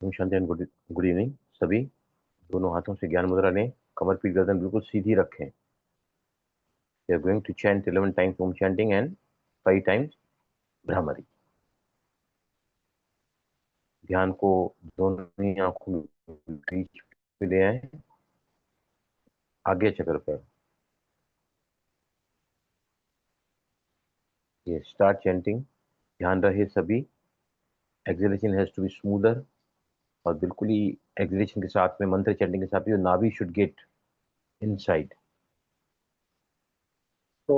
Om Shanti and good good evening सभी। दोनों हाथों से ज्ञान मुद्रा लें। कमर पीठ गर्दन बिल्कुल सीधी रखें। We are going to chant 11 times Om chanting and 5 times Bhramari. ध्यान को दोनों ही आंखों के बीच में ले आए, आगे चक्र पर। ये स्टार्ट चैंटिंग। ध्यान रहे सभी, exhalation has to be smoother. और बिल्कुल ही एक्सलेशन के साथ में, मंत्र चैंटिंग के साथ में, नाभि शुड गेट इनसाइड। ओ।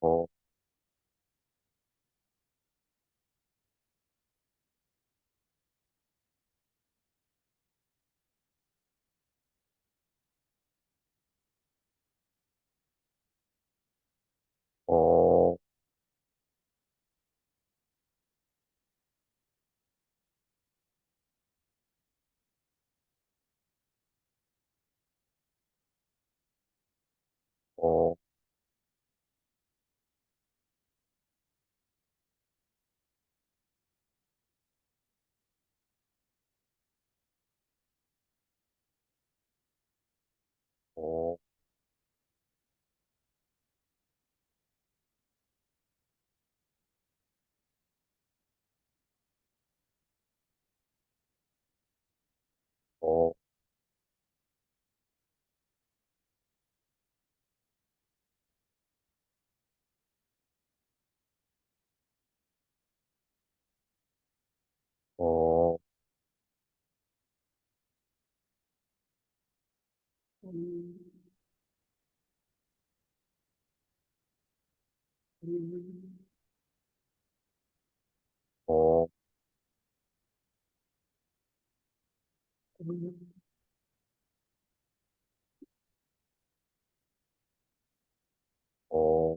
ओ। ओ। ओ। ओ। ओ। ओ। ओ। ओ। ओ।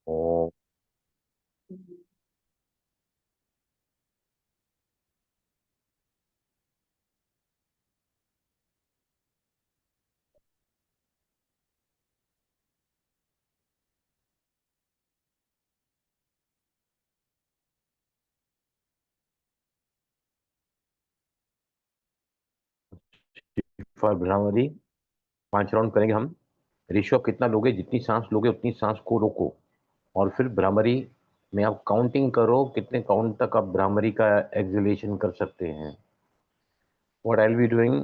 ओ। फॉर भ्रामरी 5 राउंड करेंगे हम। रेशियो आप कितना लोगे, जितनी सांस लोगे उतनी सांस को रोको। और फिर भ्रामरी में आप काउंटिंग करो, कितने काउंट तक आप भ्रामरी का एक्सलेशन कर सकते हैं। What I will be doing,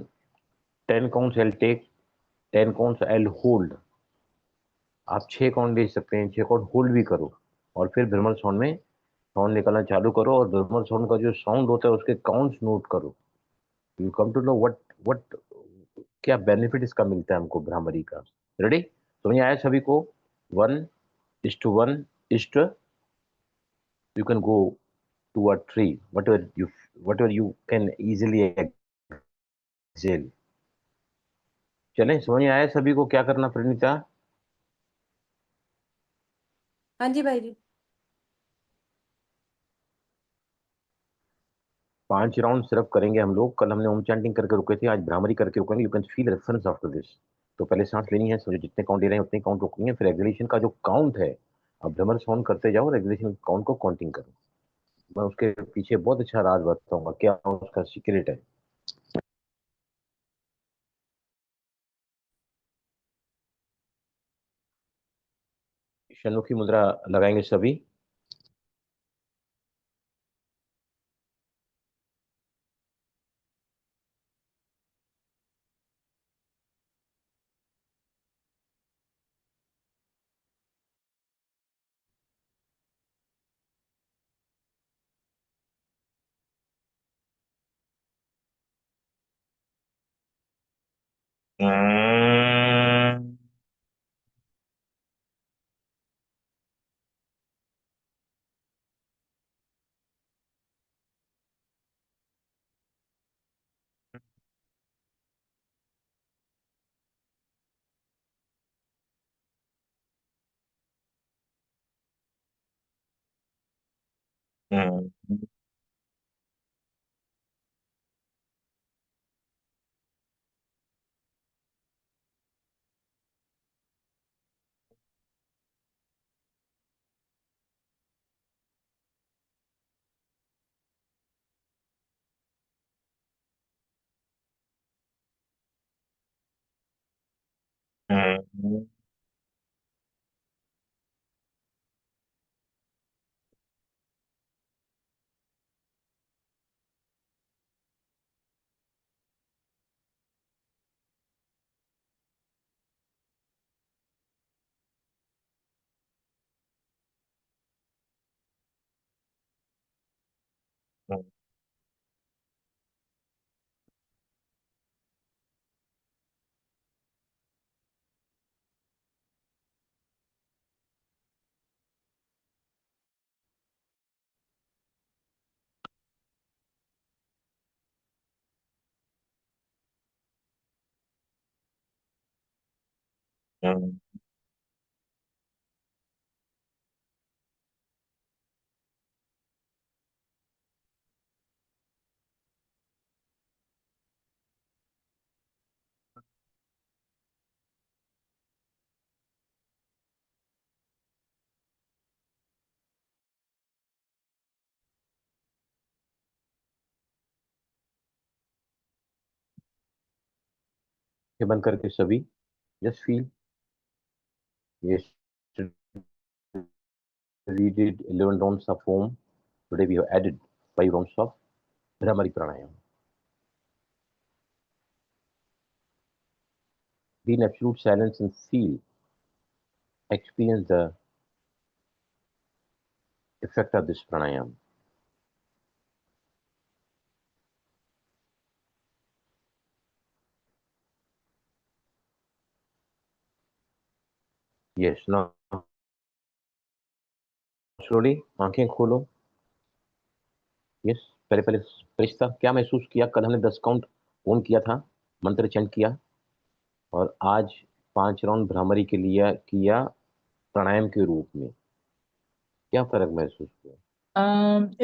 10 counts I will take, 10 counts I will hold. आप 6 काउंट दे सकते हैं, 6 काउंट होल्ड भी करो। और फिर भ्रमर साउंड में साउंड निकालना चालू करो, और भ्रमर साउंड का जो साउंड होता है उसके काउंट्स नोट करो। You come to know what क्या बेनिफिट इसका मिलता है हमको भ्रामरी का। रेडी? समझ आया सभी को? 1:1:, you can go 2 or 3, whatever you can easily exhale. चलें, समझ में आया सभी को क्या करना प्रणीता? हाँ जी भाई जी। 5 राउंड सिर्फ करेंगे हम लोग। कल हमने ओम चैंटिंग करके रुके थे, आज भ्रामरी करके रुकेंगे। You can feel reference after this. तो पहले सांस लेनी है, समझो जितने काउंट ले रहे हैं उतने काउंट रोकनी है। फिर एक्सलेशन का जो काउंट है, अब भ्रमर साउंड करते जाओ और एक्सलेशन काउंट को काउंटिंग करो। मैं उसके पीछे बहुत अच्छा राज बताऊंगा, क्या उसका सीक्रेट है। षण्मुखी मुद्रा लगाएंगे सभी। हम्म हम्म हम्म ये बंद करके सभी जस्ट फील ये we did 11 rounds of foam. Today we have added 5 rounds of Bhramari Pranayam. Be in absolute silence and feel, experience the effect of this pranayam. Yes, now slowly आंखें खोलो. यस, पहले पहले फरिश्ता क्या महसूस किया? कल हमने 10 काउंट ओन किया था, मंत्र चंट किया, और आज 5 राउंड भ्रामरी के लिए किया प्राणायाम के रूप में. क्या फर्क महसूस हुआ?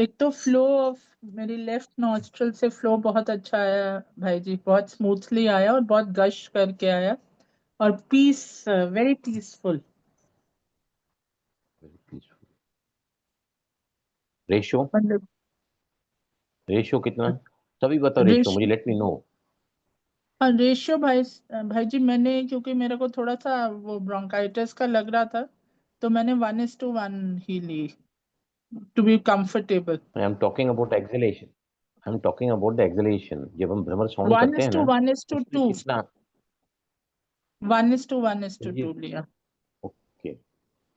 एक तो फ्लो ऑफ मेरी लेफ्ट नॉस्ट्रल से फ्लो बहुत अच्छा आया भाई जी, बहुत स्मूथली आया और बहुत गश करके आया और पीस, वेरी पीसफुल. रेशो मतलब रेशो कितना? सभी बताओ रेशो मुझे, रेशियो, लेट मी नो. हाँ रेशियो भाई. भाई जी मैंने, क्योंकि मेरे को थोड़ा सा वो ब्रोंकाइटिस का लग रहा था, तो मैंने 1:1 ही ली to be comfortable. I am talking about exhalation. I am talking about the exhalation. जब हम भ्रमर साउंड वन करते इज हैं टू ना, वन इज टू उसमें टू कितना? 1:1:2 जी, लिया. ओके.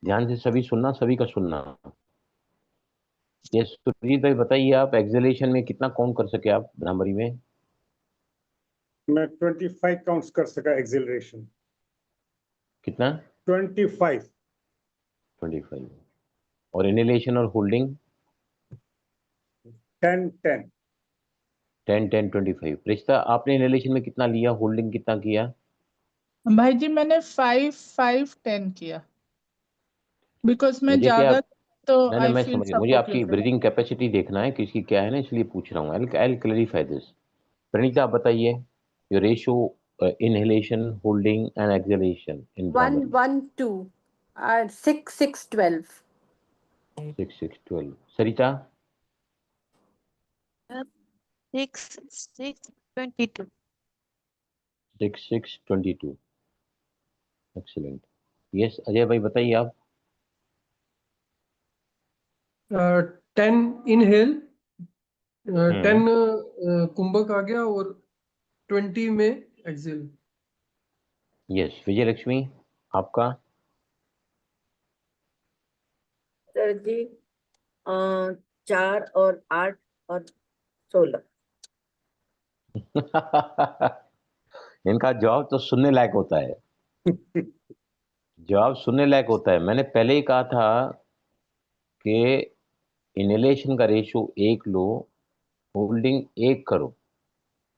ध्यान से सभी सुनना, सभी का सुनना. ये सुजीत भाई बताइए, आप एक्सलेशन में कितना काउंट कर सके आप भ्रामरी में? मैं 25 काउंट्स कर सका एक्सिलरेशन. कितना? 25. 25. और इनहेलेशन और होल्डिंग? 10 10. 10 10 25. रिश्ता आपने इनहेलेशन में कितना लिया, होल्डिंग कितना किया? भाई जी मैंने 5-5-10 किया, बिकॉज मैं मुझे क्या, ज्यादा तो नहीं आई मैं फील समझ गया, मुझे आपकी सफोकेटेड. ब्रीदिंग कैपेसिटी देखना है किसकी क्या है ना, इसलिए पूछ रहा हूँ. I clarify this. प्रणीता आप बताइए, your ratio inhalation, holding and exhalation in bhramari. 1-1-2 6-6-12. 6 6 12. Sarita? 6 6 22. 6 6 22. Excellent. Yes, Ajay भाई बताइए आप. 10 इनहेल, 10 हम्म कुंभक आ गया और 20 में एक्सेल. यस, विजय लक्ष्मी आपका? सर जी 4 और 8 और 16. इनका जवाब तो सुनने लायक होता है. जवाब सुनने लायक होता है. मैंने पहले ही कहा था कि इनहेलेशन का रेशियो 1 लो, होल्डिंग 1 करो.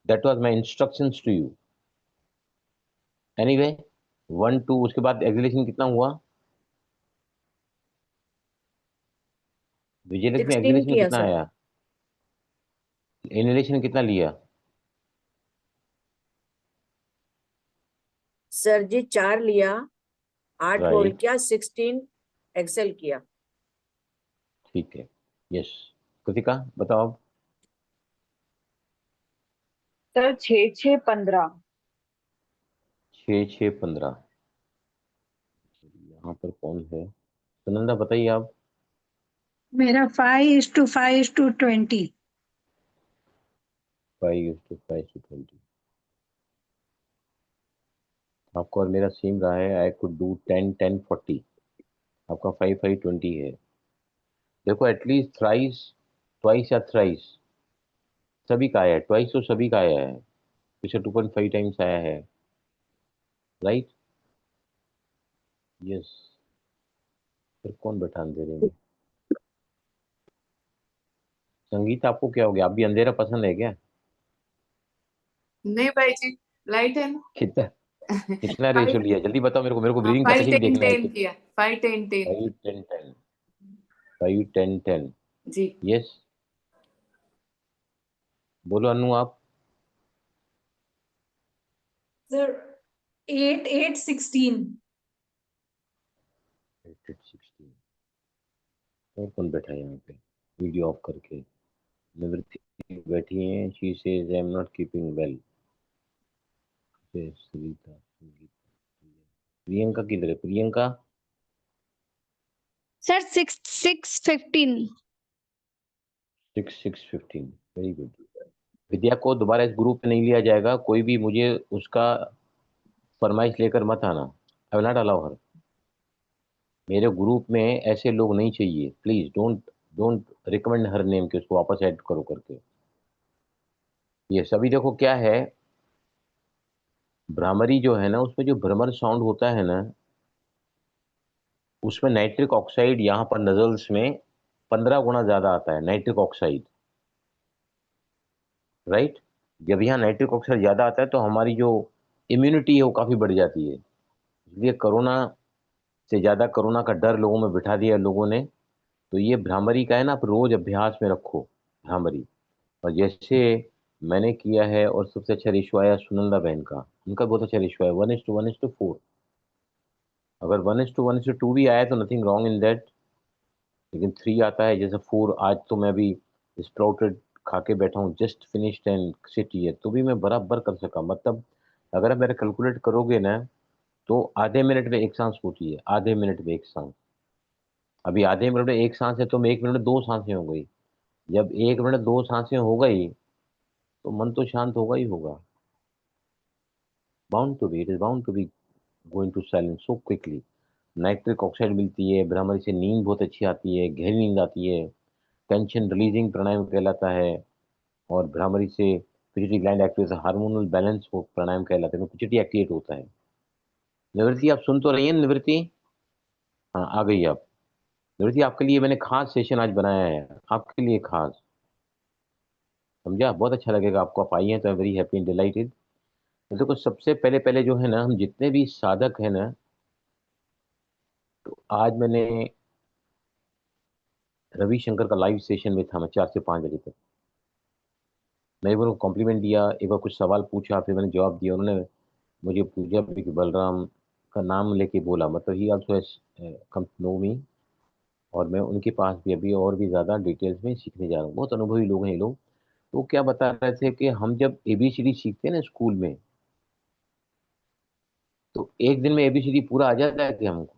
That was my instructions to you. Anyway, 1 2, उसके बाद एक्सहेलेशन कितना हुआ? विजयलक्ष्मी 16 एक्सलेशन किया कितना सर। आया? इनहेलेशन कितना लिया? सर जी 4 लिया, 8 होल्ड राइट, किया, 16 एक्सेल किया। ठीक है। यस, कृतिका बताओ। सर 6-6-15। 6-6-15। यहाँ पर कौन है? सुनंदा बताइए आप। मेरा 5:5:20। 5:5:20। आपका और मेरा सेम रहा है। I could do 10-10-40। आपका 5-5-20 है। देखो एटलीस्ट थ्राइस, ट्वाइस या थ्राइस सभी का आया है। ट्वाइस तो सभी का आया है, पिछले 2.5 टाइम्स आया है। Right, yes. फिर कौन बैठा अंधेरे में? संगीत आपको क्या हो गया? आप भी अंधेरा पसंद है क्या? नहीं भाई जी, लाइट है ना। कितना कितना रेशो 5 लिया? जल्दी बताओ मेरे को, ब्रीदिंग 5 कैपेसिटी 10 देखना है। 10 किया, 5 10 10। 5-10-10। 5-10-10। जी यस, बोलो अनु आप। सर 8:8:16। 8-16। और कौन बैठा है यहाँ पे वीडियो ऑफ करके? निवृत्ति बैठी हैं। She says I am not keeping well. Sarita, Sangeeta, Priyanka किधर है? Priyanka sir 6-6-15। 6-6-15। Very good. Vidya को दोबारा इस ग्रुप में नहीं लिया जाएगा। कोई भी मुझे उसका फरमाइश लेकर मत आना। I will not allow her. मेरे ग्रुप में ऐसे लोग नहीं चाहिए। Please don't don't recommend her name के उसको वापस ऐड करो करके। ये सभी देखो क्या है, भ्रामरी जो है ना, उसमें जो भ्रमर साउंड होता है ना, उसमें नाइट्रिक ऑक्साइड यहाँ पर नजल्स में 15 गुना ज्यादा आता है नाइट्रिक ऑक्साइड। राइट, जब यहाँ नाइट्रिक ऑक्साइड ज्यादा आता है तो हमारी जो इम्यूनिटी है वो काफी बढ़ जाती है। इसलिए कोरोना से ज्यादा कोरोना का डर लोगों में बिठा दिया लोगों ने। तो ये भ्रामरी का है ना, आप रोज अभ्यास में रखो भ्रामरी। और जैसे मैंने किया है, और सबसे अच्छा रेशो आया सुनंदा बहन का, उनका बहुत अच्छा रेशो है 1:1:4। अगर 1:1:2 भी आया तो नथिंग रॉन्ग इन दैट, लेकिन 3 आता है जैसे 4। आज तो मैं भी स्प्राउटेड खा के बैठा हूँ, just finished and sit here, तो भी मैं बराबर कर सका। मतलब अगर आप मेरा कैलकुलेट करोगे ना, तो आधे मिनट में एक सांस होती है, आधे मिनट में एक सांस। अभी आधे मिनट में एक सांस है तो मैं 1 मिनट में 2 सांसें हो गई। जब 1 मिनट 2 सांसें हो गई तो मन तो शांत होगा ही होगा। Bound to be, it is bound to be going to silence so quickly. Nitric oxide मिलती है, भ्रामरी से नींद बहुत अच्छी आती है, गहरी नींद आती है। टेंशन रिलीजिंग प्राणायाम कहलाता है। और भ्रामरी से pituitary gland activate, hormonal balance वो प्राणायाम कहलाता है, पिट्यूटरी एक्टिवेट होता है। निवृत्ति आप सुन तो रही हैं? निवृत्ति, हाँ आ गई आप। निवृत्ति आपके लिए मैंने खास सेशन आज बनाया है, आपके लिए खास, समझा? बहुत अच्छा लगेगा आपको, आप आई हैं तो I very happy and dilated. तो देखो सबसे पहले पहले जो है ना, हम जितने भी साधक हैं ना, तो आज मैंने रविशंकर का लाइव सेशन में था, मैं 4 से 5 बजे तक। मैंने उनको कॉम्प्लीमेंट दिया, एक बार कुछ सवाल पूछा, फिर मैंने जवाब दिया। उन्होंने मुझे पूछा भी कि बलराम का नाम लेके बोला, मतलब he also has come to know me. और मैं उनके पास भी अभी और भी ज़्यादा डिटेल्स में सीखने जा रहा हूँ। बहुत अनुभवी लोग हैं ये लोग। तो वो क्या बता रहे थे कि हम जब एबीसीडी सीखते हैं ना स्कूल में, तो एक दिन में एबीसीडी पूरा आ जाता है कि हमको?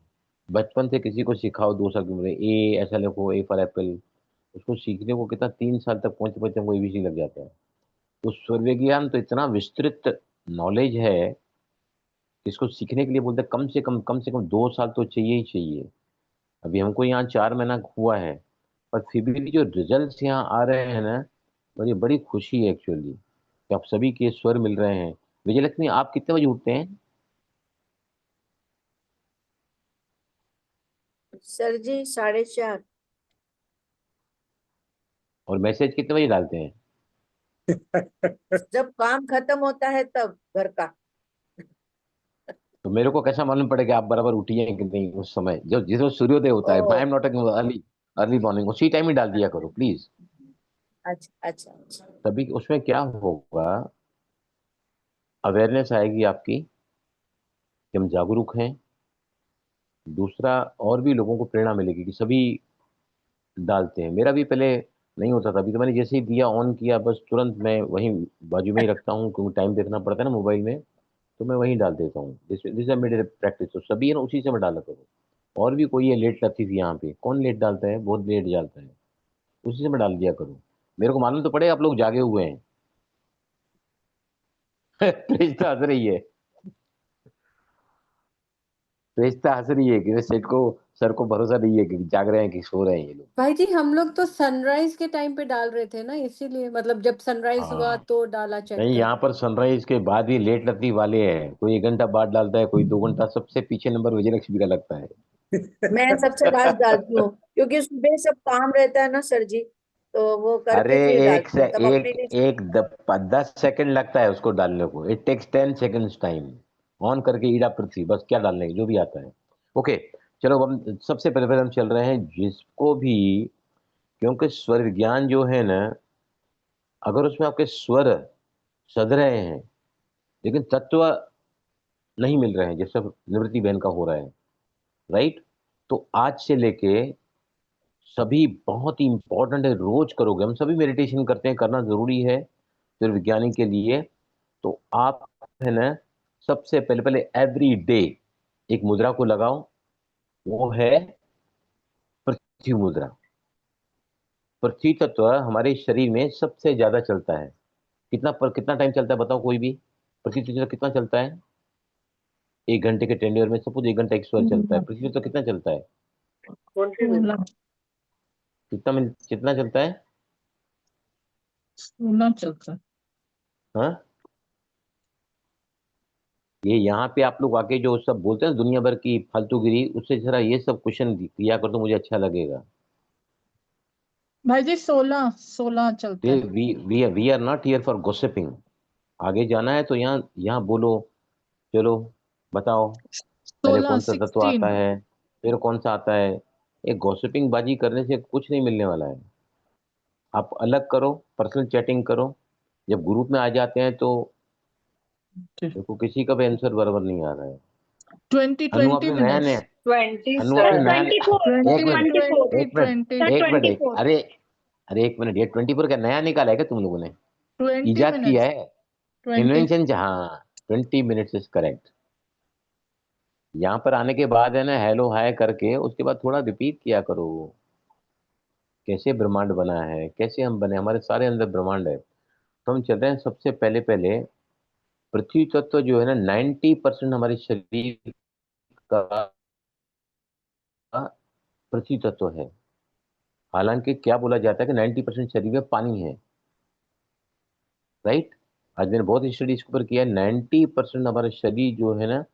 बचपन से किसी को सिखाओ 2 साल की उम्र में, ए ऐसा लिखो, ए फॉर एप्पल, उसको सीखने को कितना 3 साल तक पहुंचते पहुंचते हमको एबीसीडी लग जाता है। तो स्वर विज्ञान तो इतना विस्तृत नॉलेज है कि इसको सीखने के लिए बोलते हैं कम से कम 2 साल तो चाहिए ही चाहिए। अभी हमको यहाँ 4 महीना हुआ है, पर फिर भी जो रिजल्ट्स यहाँ आ रहे हैं ना, मुझे बड़ी खुशी है एक्चुअली कि आप सभी के स्वर मिल रहे हैं। विजयलक्ष्मी आप कितने बजे उठते हैं? सर जी 4:30। और मैसेज कितने बजे डालते हैं? जब काम खत्म होता है तब घर का। तो मेरे को कैसा मालूम पड़ेगा आप बराबर उठिए कि नहीं? उस समय जो जिस वक्त सूर्योदय होता है, I oh am not early. Early morning उसी टाइम ही डाल दिया करो प्लीज। अच्छा अच्छा अच्छा। तभी उसमें क्या होगा, अवेयरनेस आएगी आपकी कि हम जागरूक हैं। दूसरा, और भी लोगों को प्रेरणा मिलेगी कि सभी डालते हैं। मेरा भी पहले नहीं होता था, अभी तो मैंने जैसे ही दिया ऑन किया बस तुरंत मैं वहीं बाजू में ही रखता हूँ, क्योंकि टाइम देखना पड़ता है ना मोबाइल में, तो मैं वहीं डाल देता हूँ। दिस इज मेरे प्रैक्टिस, तो सभी है ना उसी से मैं डाला करूँ। और भी कोई है लेट लतीफ़ यहाँ पे, कौन लेट डालता है, बहुत लेट डालता है, उसी से मैं डाल दिया करूँ। मेरे को मालूम तो पड़े आप लोग जागे हुए हैं। प्रेस्ता हंस रही है, प्रेस्ता हंस रही है कि वे सेठ को, सर को भरोसा नहीं है कि जाग रहे हैं कि सो रहे हैं ये लोग। भाई जी हम लोग तो सनराइज के टाइम पे डाल रहे थे ना, इसीलिए मतलब जब सनराइज हुआ हाँ तो डाला चेक नहीं, कर। यहाँ पर सनराइज के बाद ही लेट लतीफ़ वाले हैं, कोई 1 घंटा बाद डालता है, कोई 2 घंटा, सबसे पीछे नंबर विजयलक्ष्मी का लगता है। मैं सबसे लास्ट डालती हूँ, क्योंकि सुबह सब काम रहता है ना सर जी, तो वो अरे करके फिर एक डालती से हूँ, तब अपने एक लिए। एक 10 सेकंड लगता है उसको डालने को, it takes 10 seconds time. On करके ईड़ा पृथ्वी, बस क्या डालने की जो भी आता है। ओके, चलो अब हम सबसे पहले हम चल रहे हैं जिसको भी, क्योंकि स्वर विज्ञान जो है ना, अगर उसमें आपके स्वर सध रहे हैं लेकिन तत्व नहीं मिल रहे हैं, जैसे निवृत्ति बहन का हो रहा है, राइट, तो आज से लेके सभी बहुत ही इंपॉर्टेंट है, रोज करोगे, हम सभी मेडिटेशन करते हैं, करना जरूरी है फिर विज्ञानी के लिए। तो आप है ना, सबसे पहले पहले एवरी डे एक मुद्रा को लगाओ, वो है पृथ्वी मुद्रा। पृथ्वी तत्व हमारे शरीर में सबसे ज्यादा चलता है। कितना टाइम चलता है बताओ कोई भी, पृथ्वी तत्व कितना चलता है? 1 घंटे के टेन्योर में सपोज 1 घंटा एक स्वर चलता है, पृथ्वी तत्व कितना चलता है? 20 मिनट। कितना चलता है? 16 चलता है। हाँ, ये यहाँ पे आप लोग आके जो सब बोलते हैं दुनिया भर की फालतूगिरी, उससे जरा ये सब क्वेश्चन किया कर तो मुझे अच्छा लगेगा। भाई जी 16 चलता है। We are not here for gossiping. आगे जाना है तो यहाँ यहाँ बोलो, चलो बताओ, पहले 16 कौन सा तत्व आता 16 है, फिर कौन सा आता है। ये गॉसिपिंग बाजी करने से कुछ नहीं मिलने वाला है। आप अलग करो, पर्सनल चैटिंग करो, जब ग्रुप में आ जाते हैं तो देखो किसी का भी आंसर बराबर नहीं आ रहा है। 20 अनु 20 आपने नया मिनट्स। नया 20 अनु सर। आपने नया 24 एक मिनट 24 एक मिनट 20 सर एक मिनट 24 अरे अरे एक मिनट, ये 24 का नया निकाला है क्या तुम लोगों ने? 20 इजाद किया मिनट्स। है, 20 इन्वेंशन? हाँ, 20 मिनट्स इज करेक्ट। यहाँ पर आने के बाद है ना, हेलो हाय करके उसके बाद थोड़ा रिपीट किया करो, कैसे ब्रह्मांड बना है, कैसे हम बने, हमारे सारे अंदर ब्रह्मांड है। तो हम चल रहे हैं सबसे पहले पहले पृथ्वी तत्व जो है ना, 90% हमारे शरीर का पृथ्वी तत्व है। हालांकि क्या बोला जाता है कि 90% शरीर में पानी है, राइट। आज मैंने बहुत स्टडी इसके ऊपर किया है, 90% हमारा शरीर जो है ना,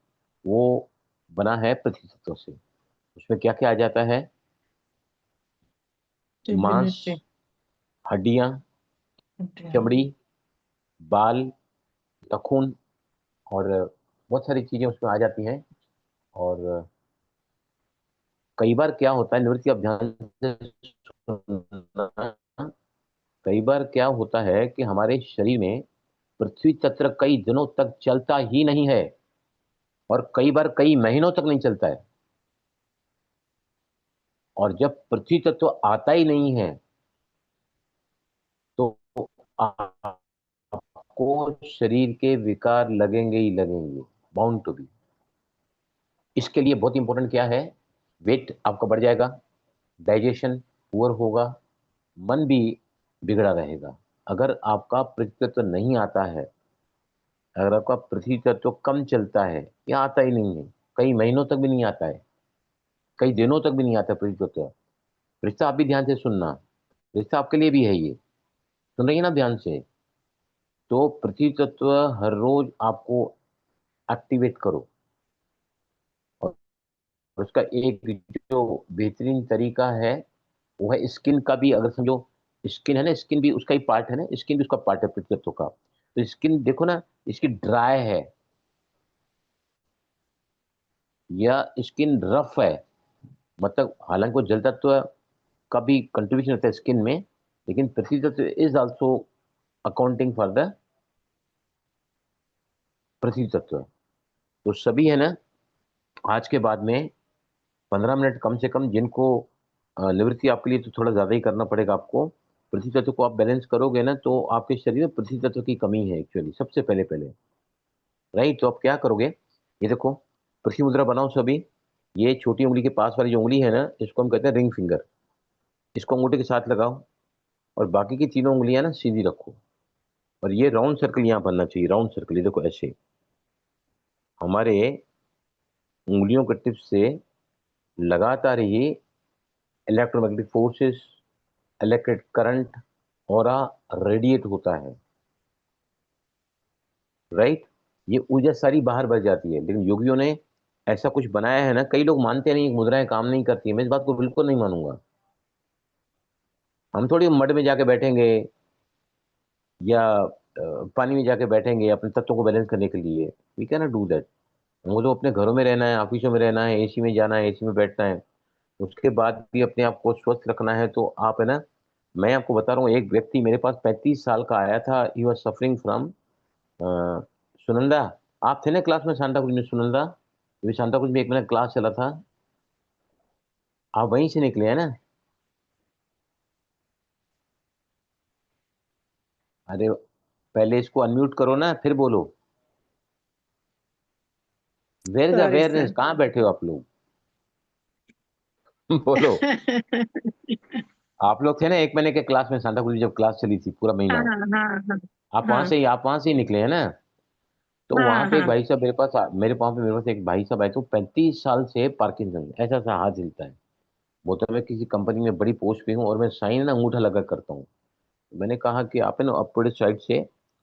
वो बना है पृथ्वी तत्व से। उसमें क्या क्या आ जाता है? मांस, हड्डियां, चमड़ी, बाल, नाखून, और बहुत सारी चीजें उसमें आ जाती हैं। और कई बार क्या होता है, निवृत्ति आप ध्यान से सुनना, कई बार क्या होता है कि हमारे शरीर में पृथ्वी तत्व कई दिनों तक चलता ही नहीं है, और कई बार कई महीनों तक नहीं चलता है। और जब पृथ्वी तत्व आता ही नहीं है तो आपको शरीर के विकार लगेंगे ही लगेंगे, बाउंड टू बी। इसके लिए बहुत इंपॉर्टेंट क्या है, वेट आपका बढ़ जाएगा, डाइजेशन पुअर होगा, मन भी बिगड़ा रहेगा। अगर आपका पृथ्वी तत्व नहीं आता है, अगर आपका पृथ्वी तत्व कम चलता है या आता ही नहीं है, कई महीनों तक भी नहीं आता है, कई दिनों तक भी नहीं आता पृथ्वी तत्व, रिश्ता आप भी ध्यान से सुनना, रिश्ता आपके लिए भी है ये, सुन रही है ना ध्यान से। तो पृथ्वी तत्व हर रोज आपको एक्टिवेट करो। और उसका एक जो बेहतरीन तरीका है वो है स्किन का भी, अगर समझो स्किन है ना, स्किन भी उसका ही पार्ट है ना, स्किन भी उसका पार्ट है पृथ्वी तत्व का। तो स्किन देखो ना, इसकी ड्राई है या स्किन रफ है, मतलब हालांकि वो जल तत्व का भी कंट्रीब्यूशन होता है स्किन में, लेकिन prithvi tattva is also accounting for the prithvi tattva. तो सभी है ना, आज के बाद में 15 मिनट कम से कम, जिनको निवृत्ति आपके लिए तो थोड़ा ज्यादा ही करना पड़ेगा आपको, पृथ्वी तत्व को आप बैलेंस करोगे ना, तो आपके शरीर में पृथ्वी तत्व की कमी है एक्चुअली सबसे पहले पहले, राइट। तो आप क्या करोगे, ये देखो पृथ्वी मुद्रा बनाओ सभी। ये छोटी उंगली के पास वाली जो उंगली है ना, इसको हम कहते हैं रिंग फिंगर। इसको अंगूठे के साथ लगाओ और बाकी की तीनों उंगलियां ना सीधी रखो, और ये राउंड सर्कल यहाँ बनना चाहिए, राउंड सर्कल। ये देखो ऐसे हमारे उंगलियों के टिप से लगातार ही इलेक्ट्रोमैग्नेटिक फोर्सेस, इलेक्ट्रिक करंट और रेडिएट होता है, राइट। ये ऊर्जा सारी बाहर बह जाती है, लेकिन योगियों ने ऐसा कुछ बनाया है ना, कई लोग मानते नहीं मुद्राएं काम नहीं करती है, मैं इस बात को बिल्कुल नहीं मानूंगा। हम थोड़ी मड में जाके बैठेंगे या पानी में जाके बैठेंगे अपने तत्वों को बैलेंस करने के लिए, we can not do that. हमको तो अपने घरों में रहना है, ऑफिसों में रहना है, एसी में जाना है, एसी में बैठना है, उसके बाद भी अपने आप को स्वस्थ रखना है। तो आप है ना, मैं आपको बता रहा हूँ, एक व्यक्ति मेरे पास 35 साल का आया था, he was suffering from Sunanda. आप थे ना क्लास में सांता क्रूज में, सुनंदा, ये सांता क्रूज में एक महीना क्लास चला था, आप वहीं से निकले हैं ना। अरे पहले इसको अनम्यूट करो ना, फिर बोलो। Where is Sorry, awareness, sir. कहाँ बैठे हो आप लोग? बोलो। आप लोग थे ना एक महीने के क्लास में, सांता क्रूज जब क्लास चली थी पूरा महीना, हाँ आप वहां से ही निकले हैं ना। तो वहां पे एक हाँ भाई साहब मेरे पास एक भाई साहब आए, तो 35 साल से पार्किंसन, ऐसा सा हाथ हिलता है। वो तो मैं किसी कंपनी में बड़ी पोस्ट पे हूँ और मैं साइन ना अंगूठा लगा करता हूँ। मैंने कहा कि आप है ना अपवर्ड साइड से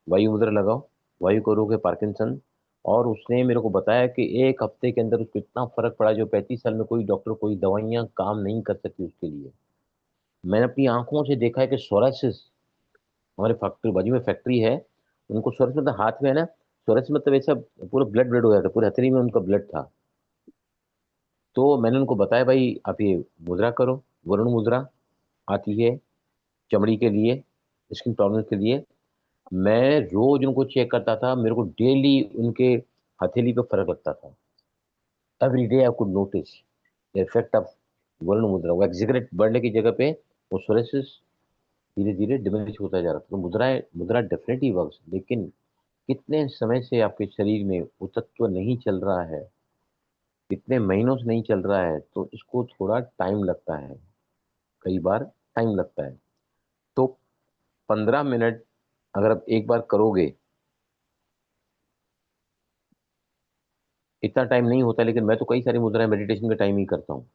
वायु मुद्रा लगाओ, वायु को रोके पार्किंसन। और उसने मेरे को बताया कि एक हफ्ते के अंदर उसको इतना फर्क पड़ा, जो 35 साल में कोई डॉक्टर, कोई दवाइयाँ काम नहीं कर सकती उसके लिए। मैंने अपनी आंखों से देखा है कि सोरासिस, हमारे फैक्ट्री बाजू में फैक्ट्री है, उनको सोरासिस मतलब हाथ में है ना, सोरासिस मतलब ऐसा पूरा ब्लड ब्लड हो जाता है, पूरे हथेली में उनका ब्लड था। तो मैंने उनको बताया भाई आप ये मुद्रा करो, वरुण मुद्रा आती है चमड़ी के लिए, स्किन प्रॉब्लम के लिए। मैं रोज उनको चेक करता था, मेरे को डेली उनके हथेली पे फर्क लगता था। Every day I could notice the effect of Varun मुद्रा। वो एक्जिगरेट बढ़ने की जगह पे वो सोरेसिस धीरे धीरे डिमिनिश होता जा रहा था। तो मुद्रा डेफिनेटली वर्क्स, लेकिन कितने समय से आपके शरीर में वो तत्व नहीं चल रहा है, कितने महीनों से नहीं चल रहा है, तो इसको थोड़ा टाइम लगता है, कई बार टाइम लगता है। तो 15 मिनट अगर आप एक बार करोगे, इतना टाइम नहीं होता, लेकिन मैं तो कई सारी मुद्राएं मेडिटेशन के टाइम ही करता हूँ।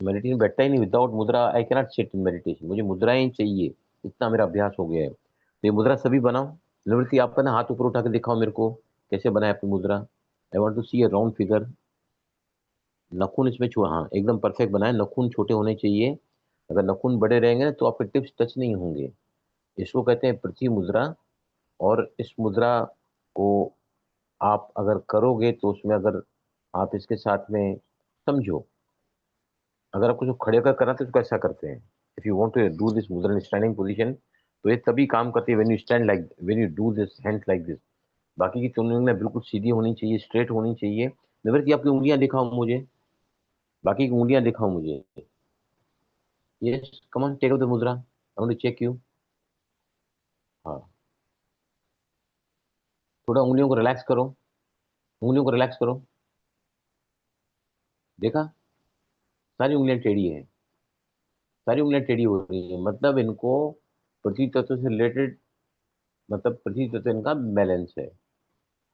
मेडिटेशन बैठता ही नहीं, विदाउट मुद्रा I cannot sit in meditation, मुझे मुद्राएं ही चाहिए, इतना मेरा अभ्यास हो गया है। तो ये मुद्रा सभी बनाओ। निवृत्ति आप ना हाथ ऊपर उठा के दिखाओ मेरे को, कैसे बनाए अपनी मुद्रा। I want to see a round figure. नखून इसमें हाँ एकदम परफेक्ट बनाए, नखून छोटे होने चाहिए। अगर नखून बड़े रहेंगे ना तो आपके टिप्स टच नहीं होंगे। इसको कहते हैं पृथ्वी मुद्रा। और इस मुद्रा को आप अगर करोगे तो उसमें अगर आप इसके साथ में समझो, अगर आपको जो खड़े होकर कराते हैं तो कैसा करते हैं, if you want to do this mudra in standing position, तो ये तभी काम करती है when you stand like, when you do this hands like this. बाकी की दोनों उंगलियां बिल्कुल सीधी होनी चाहिए, स्ट्रेट होनी चाहिए। निवृत्ति आपकी उंगलियां दिखाओ मुझे, बाकी की उंगलियां दिखाओ मुझे। Yes, come on take up the mudra, I want to check you. हाँ, थोड़ा उंगलियों को रिलैक्स करो, उंगलियों को रिलैक्स करो। देखा, सारी उंगलियां टेढ़ी है, सारी उंगलियां टेढ़ी हो रही है, मतलब इनको पृथ्वी तत्व से रिलेटेड, मतलब पृथ्वी तत्व इनका बैलेंस है।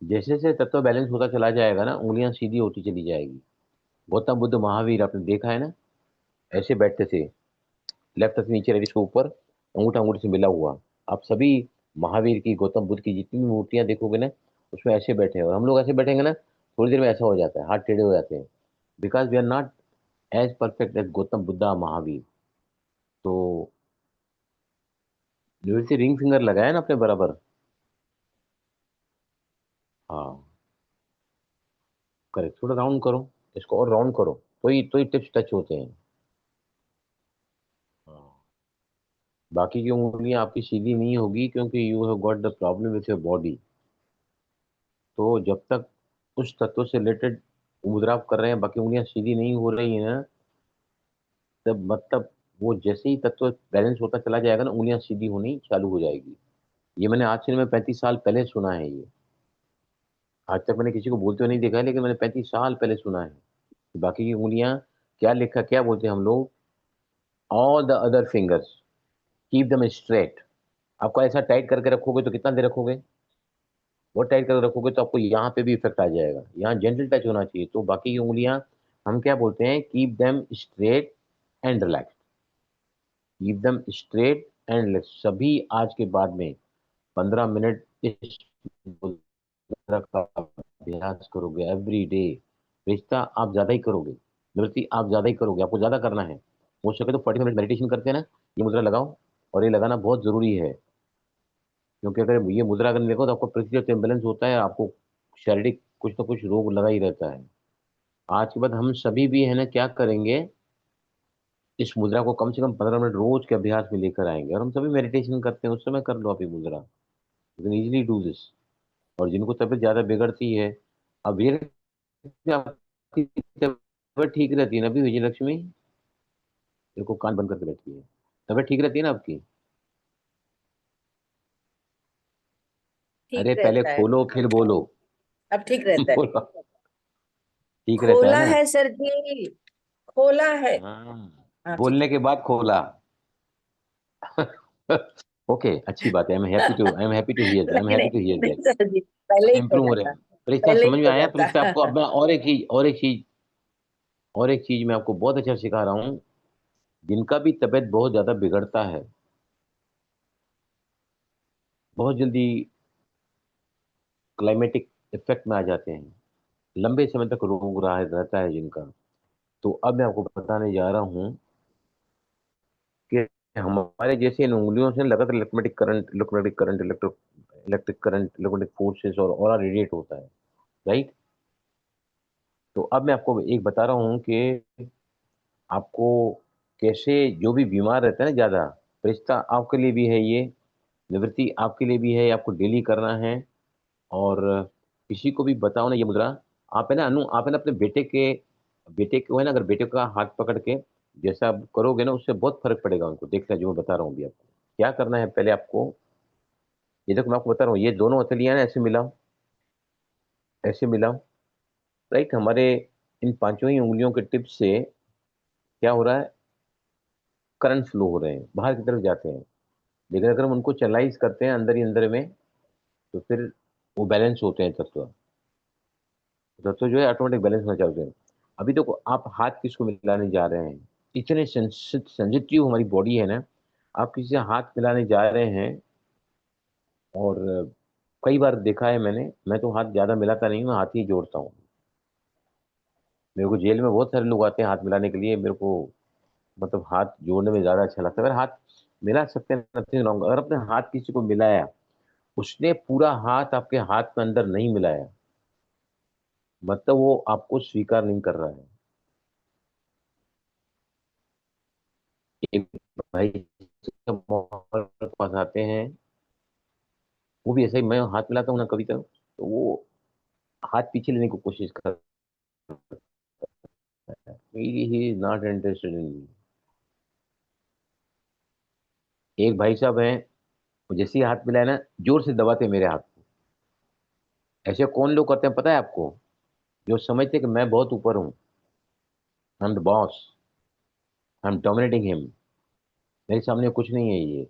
जैसे जैसे तत्व बैलेंस होता चला जाएगा ना, उंगलियां सीधी होती चली जाएगी। गौतम बुद्ध महावीर आपने देखा है ना, ऐसे बैठते थे, लेफ्ट हाथ नीचे राइट इसके ऊपर, अंगूठा अंगूठे से मिला हुआ। आप सभी महावीर की, गौतम बुद्ध की जितनी भी मूर्तियां देखोगे ना, उसमें ऐसे बैठे हैं। और हम लोग ऐसे बैठेंगे ना, थोड़ी देर में ऐसा हो जाता है, हाथ टेढ़े हो जाते हैं, because we are not as perfect as Gautam Buddha Mahavir. तो जैसे रिंग फिंगर लगाया ना अपने बराबर, हाँ करेक्ट, थोड़ा राउंड करो, इसको और राउंड करो, तो ही टिप्स टच होते हैं। बाकी की उंगलियां आपकी सीधी नहीं होगी क्योंकि you have got the problem with your body. तो जब तक उस तत्व से रिलेटेड मुद्रा आप कर रहे हैं, बाकी उंगलियां सीधी नहीं हो रही हैं, तब मतलब वो जैसे ही तत्व बैलेंस होता चला जाएगा ना, उंगलियां सीधी होनी चालू हो जाएगी। ये मैंने आज से मैं 35 साल पहले सुना है ये। आज तक मैंने किसी को बोलते हुए नहीं देखा है, लेकिन मैंने 35 साल पहले सुना है कि बाकी की उंगलियां क्या लिखा, क्या बोलते हैं हम लोग, all the other fingers keep them straight. आपको ऐसा टाइट करके रखोगे तो कितना देर रखोगे? बहुत टाइट करके रखोगे तो आपको यहाँ पे भी इफेक्ट आ जाएगा। यहाँ जेंटल टच होना चाहिए। तो बाकी की उंगलियां हम क्या बोलते हैं, keep them straight and relax. Keep them straight and relax. सभी आज के बाद में 15 मिनट इस मुद्रा का अभ्यास करोगे एवरी डे। रिश्ता आप ज्यादा ही करोगे, निवृत्ति आप ज्यादा ही करोगे, आपको ज्यादा करना है। हो सके तो 40 मिनट मेडिटेशन करते हैं ना, ये मुद्रा लगाओ। और ये लगाना बहुत जरूरी है, क्योंकि अगर ये मुद्रा अगर नहीं लगाओ तो आपको प्रतिरक्षा इम्बेलेंस होता है, आपको शारीरिक कुछ ना कुछ रोग लगा ही रहता है। आज के बाद हम सभी भी है ना क्या करेंगे, इस मुद्रा को कम से कम 15 मिनट रोज के अभ्यास में लेकर आएंगे। और हम सभी मेडिटेशन करते हैं, उस समय कर लो आप ये मुद्रा। You can easily do this. और जिनको तबीयत ज्यादा बिगड़ती है, अब ये आपकी तबीयत ठीक रहती है ना अभी विजय लक्ष्मी? देखो कान बंद करके बैठी है। तबीयत ठीक रहती है ना आपकी? ठीक अरे पहले रहता है, खोलो फिर बोलो। अब ठीक रहता है। बोलो। ठीक रहता है खोला ना? है सर जी, खोला है। हाँ, हाँ ठीक बोलने के बाद खोला। ओके, अच्छी बात है। I am happy to hear I am नहीं हैप्पी नहीं टू हियर नहीं दैट सर जी, पहले ही इम्प्रूव हो खोला रहे था, हैं। प्रीता पहले ही समझ में खोला आया? प्रीता आपको अब था। मैं और एक चीज मैं आपको बहुत अच्छा सिखा रहा हूँ। जिनका भी तबीयत बहुत ज्यादा बिगड़ता है, बहुत जल्दी क्लाइमेटिक इफेक्ट में आ जाते हैं, लंबे समय तक रोग रहा रहता है जिनका, तो अब मैं आपको बताने जा रहा हूँ कि हमारे जैसे इन उंगलियों से लगातार इलेक्ट्रिक करंट, इलेक्ट्रिक फोर्सेस और ऑरा रेडिएट होता है, राइट? तो अब मैं आपको एक बता रहा हूँ कि आपको कैसे, जो भी बीमार रहता है ना ज्यादा, रिश्ता आपके लिए भी है ये, निवृत्ति आपके लिए भी है, ये आपको डेली करना है। और किसी को भी बताओ ना ये मुद्रा। आप है ना अनु, आप है ना अपने बेटे को है ना, अगर बेटे का हाथ पकड़ के जैसा आप करोगे ना, उससे बहुत फर्क पड़ेगा उनको। देखना जो मैं बता रहा हूँ अभी आपको क्या करना है। पहले आपको ये देखो, मैं आपको बता रहा हूँ, ये दोनों हथेलियां ना ऐसे मिलाओ, ऐसे मिलाओ, राइट? हमारे इन पांचों ही उंगलियों के टिप से क्या हो रहा है, करंट फ्लो हो रहे हैं, बाहर की तरफ जाते हैं। लेकिन अगर हम उनको चैनलाइज करते हैं अंदर ही अंदर में, तो फिर वो बैलेंस होते हैं तत्व। तत्व जो है ऑटोमेटिक बैलेंस होना चालू हैं। अभी देखो, आप हाथ किसको मिलाने जा रहे हैं? इतने सेंसिटिव हमारी बॉडी है ना, आप किसी से हाथ मिलाने जा रहे हैं। और कई बार देखा है मैंने, मैं तो हाथ ज्यादा मिलाता नहीं हूँ, मैं हाथ ही जोड़ता हूँ। मेरे को जेल में बहुत सारे लोग आते हैं हाथ मिलाने के लिए, मेरे को मतलब हाथ जोड़ने में ज्यादा अच्छा लगता है। अगर हाथ मिला सकते हैं, नथिंग रॉन्ग। अगर अपने हाथ किसी को मिलाया, उसने पूरा हाथ आपके हाथ में अंदर नहीं मिलाया, मतलब वो आपको स्वीकार नहीं कर रहा है। एक भाई जब मोहल्ले के पास आते हैं, वो भी ऐसा ही, मैं हाथ मिलाता हूँ ना कभी तक, तो वो हाथ पीछे लेने की कोशिश करता है। He is not interested in me. एक भाई साहब हैं, वो जैसे ही हाथ मिलाया ना, जोर से दबाते हैं मेरे हाथ को। ऐसे कौन लोग करते हैं पता है आपको? जो समझते हैं कि मैं बहुत ऊपर हूँ, I am the boss, I am dominating him, मेरे सामने कुछ नहीं है ये।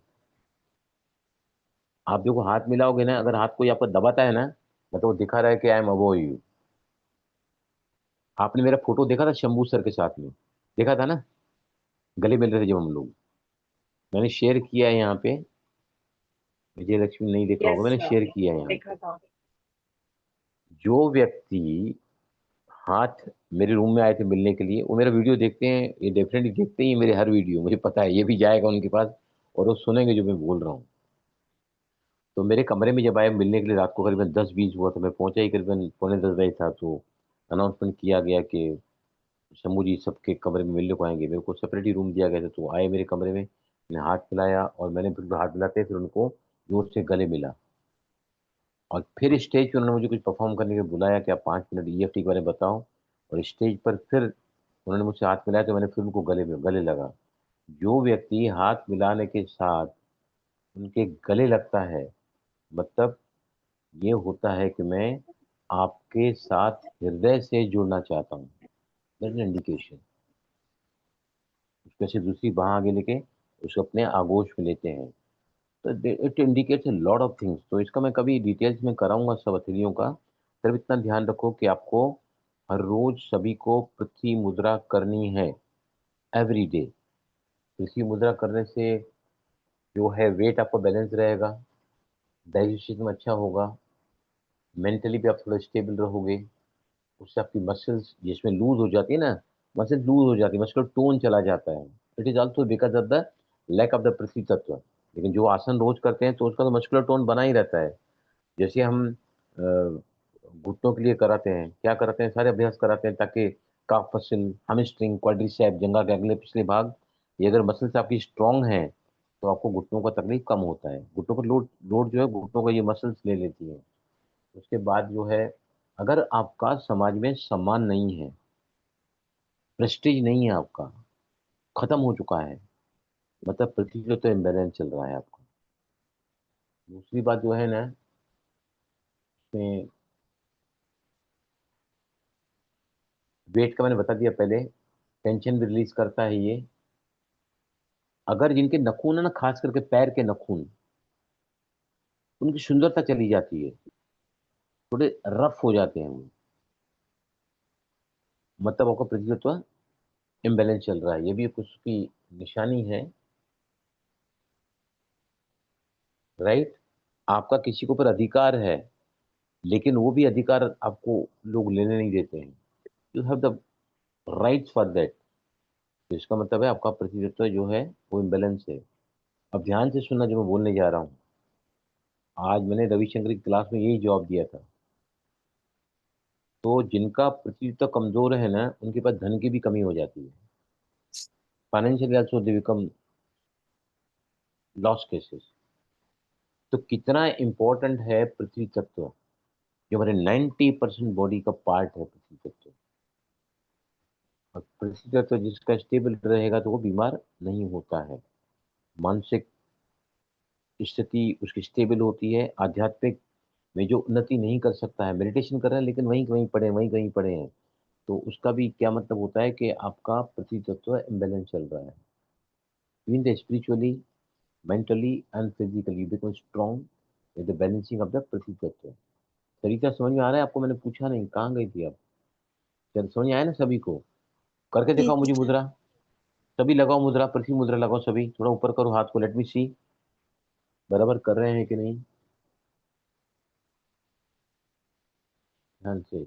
आप देखो हाथ मिलाओगे ना, अगर हाथ कोई आपको दबाता है ना, मतलब वो दिखा रहा है कि आई एम अबव यू। आपने मेरा फोटो देखा था शंभू सर के साथ में, देखा था ना, गले मिल रहे थे जब हम लोग, मैंने शेयर किया है यहाँ पे। विजय लक्ष्मी नहीं देखा होगा, यस मैंने सर, शेयर किया है यहाँ पे। देखा था। जो व्यक्ति हाथ मेरे रूम में आए थे मिलने के लिए, वो मेरा वीडियो देखते हैं, ये डेफिनेटली देखते ही हैं मेरे हर वीडियो, मुझे पता है ये भी जाएगा उनके पास, और वो सुनेंगे जो मैं बोल रहा हूँ। तो मेरे कमरे में जब आए मिलने के लिए, रात को करीबन 10-20 हुआ, तो मैं पहुंचा ही करीबन पौने 10 बजे था। तो अनाउंसमेंट किया गया कि शंभू जी सबके कमरे में मिलने को आएंगे। मेरे को सेपरेट ही रूम दिया गया था, तो आए मेरे कमरे में। मैंने हाथ मिलाया और मैंने बिल्कुल हाथ मिलाते फिर उनको जोर से गले मिला और फिर स्टेज पे उन्होंने मुझे कुछ परफॉर्म करने के लिए बुलाया कि आप 5 मिनट EFT के बारे में बताओ और स्टेज पर फिर उन्होंने मुझसे हाथ मिलाया तो मैंने फिर उनको गले लगा। जो व्यक्ति हाथ मिलाने के साथ उनके गले लगता है मतलब ये होता है कि मैं आपके साथ हृदय से जुड़ना चाहता हूँ। That is indication. उसमें से दूसरी बाह आगे लेके उसको अपने आगोश में लेते हैं तो it indicates a lot of things. तो इसका मैं कभी डिटेल्स में कराऊंगा सब हथेलियों का। सिर्फ इतना ध्यान रखो कि आपको हर रोज सभी को पृथ्वी मुद्रा करनी है एवरी डे। पृथ्वी मुद्रा करने से जो है वेट आपका बैलेंस रहेगा, डाइजेशन अच्छा होगा, मेंटली भी आप थोड़ा स्टेबल रहोगे। उससे आपकी मसल्स जिसमें लूज हो जाती है ना, मसल लूज हो जाती है, मस्कुलर टोन चला जाता है। It is also because of the lack of the prithvi tattva. लेकिन जो आसन रोज करते हैं तो उसका तो मस्कुलर टोन बना ही रहता है। जैसे हम घुटनों के लिए कराते हैं, क्या कराते हैं, सारे अभ्यास कराते हैं ताकि काफ मसल, हैमस्ट्रिंग, क्वाड्रिसेप, जंघा के अगले पिछले भाग, ये अगर मसल्स आपकी स्ट्रांग हैं तो आपको घुटनों का तकलीफ कम होता है। घुटनों पर लोड लोड जो है घुटनों का ये मसल्स ले लेती है। उसके बाद जो है अगर आपका समाज में सम्मान नहीं है, प्रेस्टीज नहीं है, आपका खत्म हो चुका है, मतलब पृथ्वी पे तो इम्बैलेंस चल रहा है आपका। दूसरी बात जो है ना इसमें वेट का मैंने बता दिया पहले, टेंशन भी रिलीज करता है ये। अगर जिनके नखून है ना, खास करके पैर के नखून, उनकी सुंदरता चली जाती है, थोड़े रफ हो जाते हैं वो, मतलब आपका पृथ्वी तत्व इम्बैलेंस चल रहा है, ये भी कुछ की निशानी है। राइट। आपका किसी के ऊपर अधिकार है लेकिन वो भी अधिकार आपको लोग लेने नहीं देते हैं। You have the rights for that. तो इसका मतलब है आपका पृथ्वी तत्व जो है वो इम्बैलेंस है। अब ध्यान से सुनना जो मैं बोलने जा रहा हूँ। आज मैंने रविशंकर की क्लास में यही जवाब दिया था। तो जिनका पृथ्वी तत्व कमजोर है ना, उनके पास धन की भी कमी हो जाती है। Financially also they become loss cases. तो कितना इंपॉर्टेंट है पृथ्वी तत्व, जो हमारे 90% बॉडी का पार्ट है पृथ्वी तत्व। और पृथ्वी तत्व जिसका स्टेबल रहेगा तो वो बीमार नहीं होता है। मानसिक स्थिति उसकी स्टेबल होती है। आध्यात्मिक में जो उन्नति नहीं कर सकता है, मेडिटेशन कर रहे हैं लेकिन वहीं कहीं पड़े हैं, तो उसका भी क्या मतलब होता है कि आपका पृथ्वी तत्व इम्बैलेंस चल रहा है। Mean the spiritually, mentally and physically become strong with the balancing of the prithvi tattva. तरीका समझ में आ रहा है आपको? मैंने पूछा नहीं कहाँ गई थी आप? चल समझ में आया ना सभी को? करके दिखाओ मुझे मुद्रा। सभी लगाओ मुद्रा, पृथ्वी मुद्रा लगाओ सभी। थोड़ा ऊपर करो हाथ को, लेट मी सी बराबर कर रहे हैं कि नहीं, ध्यान से।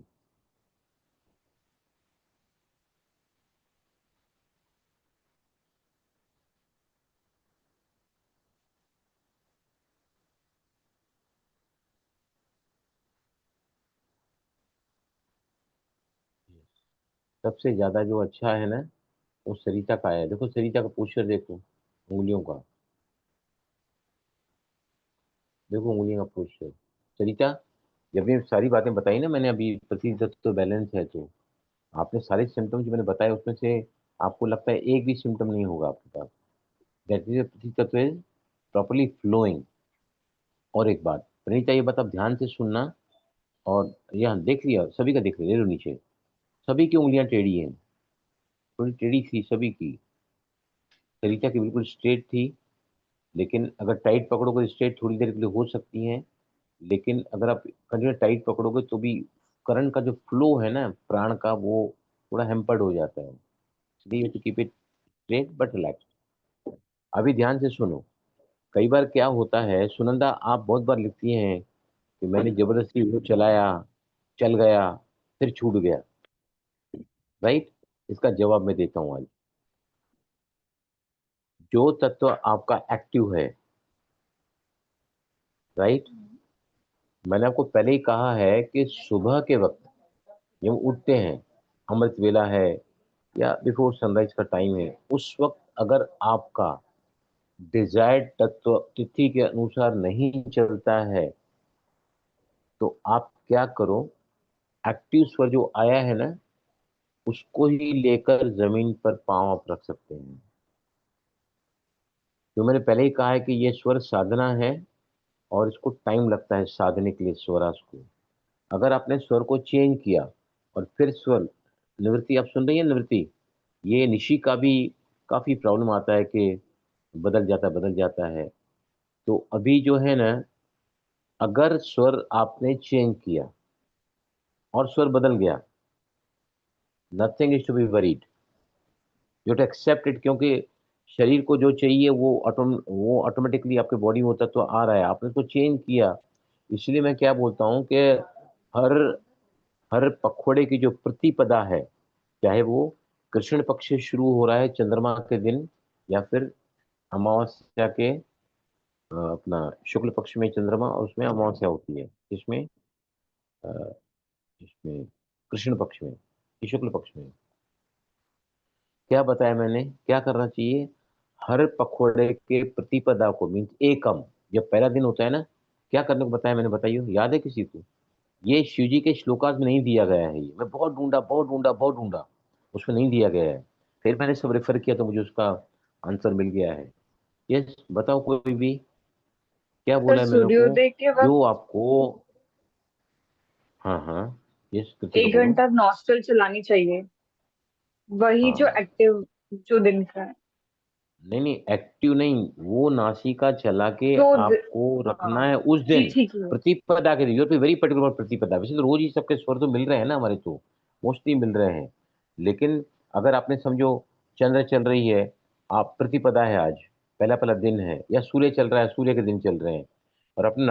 सबसे ज्यादा जो अच्छा है ना वो सरिता का है। देखो सरिता का पोस्चर देखो, उंगलियों का देखो, उंगलियों का पोस्चर। सरिता, जब ये सारी बातें बताई ना मैंने अभी, पृथ्वी तत्व तो बैलेंस है, तो आपने सारे सिम्टम्स जो मैंने बताए उसमें से आपको लगता है एक भी सिम्टम नहीं होगा आपके पास। That is Prithvi tattva is properly flowing. और एक बात प्रणीता, ये बात आप ध्यान से सुनना। और यहाँ देख लिया, सभी का देख लिया, ले लो नीचे। सभी की उंगलियां टेढ़ी हैं, थोड़ी टेढ़ी थी सभी की। सरिता की बिल्कुल स्ट्रेट थी, लेकिन अगर टाइट पकड़ोगे स्ट्रेट थोड़ी देर के लिए हो सकती हैं, लेकिन अगर आप कंटिन्यू टाइट पकड़ोगे तो भी करंट का जो फ्लो है ना प्राण का, वो थोड़ा हैम्पर्ड हो जाता है। इसलिए to keep it straight but relax. अभी ध्यान से सुनो। कई बार क्या होता है सुनंदा, आप बहुत बार लिखती हैं कि मैंने जबरदस्ती वो चलाया, चल गया, फिर छूट गया। राइट। इसका जवाब मैं देता हूँ आज। जो तत्व आपका एक्टिव है, राइट, मैंने आपको पहले ही कहा है कि सुबह के वक्त जब हम उठते हैं, अमृत वेला है या बिफोर सनराइज का टाइम है, उस वक्त अगर आपका डिजायर्ड तत्व तिथि के अनुसार नहीं चलता है तो आप क्या करो, एक्टिव स्वर जो आया है ना उसको ही लेकर जमीन पर पांव आप रख सकते हैं। जो मैंने पहले ही कहा है कि ये स्वर साधना है और इसको टाइम लगता है साधने के लिए स्वराज को। अगर आपने स्वर को चेंज किया और फिर स्वर निवृत्ति, आप सुन रही हैं निवृत्ति, ये निशी का भी काफी प्रॉब्लम आता है कि बदल जाता है। तो अभी जो है ना, अगर स्वर आपने चेंज किया और स्वर बदल गया, nothing is to be worried, you to accept it, क्योंकि शरीर को जो चाहिए वो ऑटोमेटिकली आपके बॉडी में होता तो आ रहा है, आपने उसको चेंज किया। इसलिए मैं क्या बोलता हूँ कि हर हर पखवाड़े की जो प्रतिपदा है, चाहे वो कृष्ण पक्ष से शुरू हो रहा है चंद्रमा के दिन या फिर अमावस्या के अपना शुक्ल पक्ष में चंद्रमा और उसमें अमावस्या होती है, इसमें इसमें कृष्ण पक्ष में, ये शुक्ल पक्ष में। क्या बताया मैंने, क्या करना चाहिए, हर पखवाड़े के प्रतिपदा को मीन्स एकम, जब पहला दिन होता है ना, क्या करने को बताया मैंने, बताइए, याद है किसी को? ये शिव जी के श्लोकास में नहीं दिया गया है, ये मैं बहुत ढूंढा, उसमें नहीं दिया गया है। फिर मैंने सब रेफर किया तो मुझे उसका आंसर मिल गया है। यस, बताओ कोई भी, क्या सर बोला है मेरे को सूर्योदय के वक्त जो आपको। हाँ हाँ, यस कृतिका 1 बोलो। घंटा नॉस्ट्रल चलानी चाहिए, वही जो हाँ, एक्टिव जो दिन का है। नहीं नहीं, एक्टिव नहीं, वो नासिका चला के जो आपको रखना हाँ है उस जी दिन, ठीक है। प्रतिपदा के दिन। यूर पे वेरी पर्टिकुलर प्रतिपदा, वैसे तो रोज ही सबके स्वर तो मिल रहे हैं ना हमारे, तो मोस्टली मिल रहे हैं, लेकिन अगर आपने समझो चंद्र चल रही है, आप प्रतिपदा है आज, पहला पहला दिन है, या सूर्य चल रहा है, सूर्य के दिन चल रहे हैं, और अपने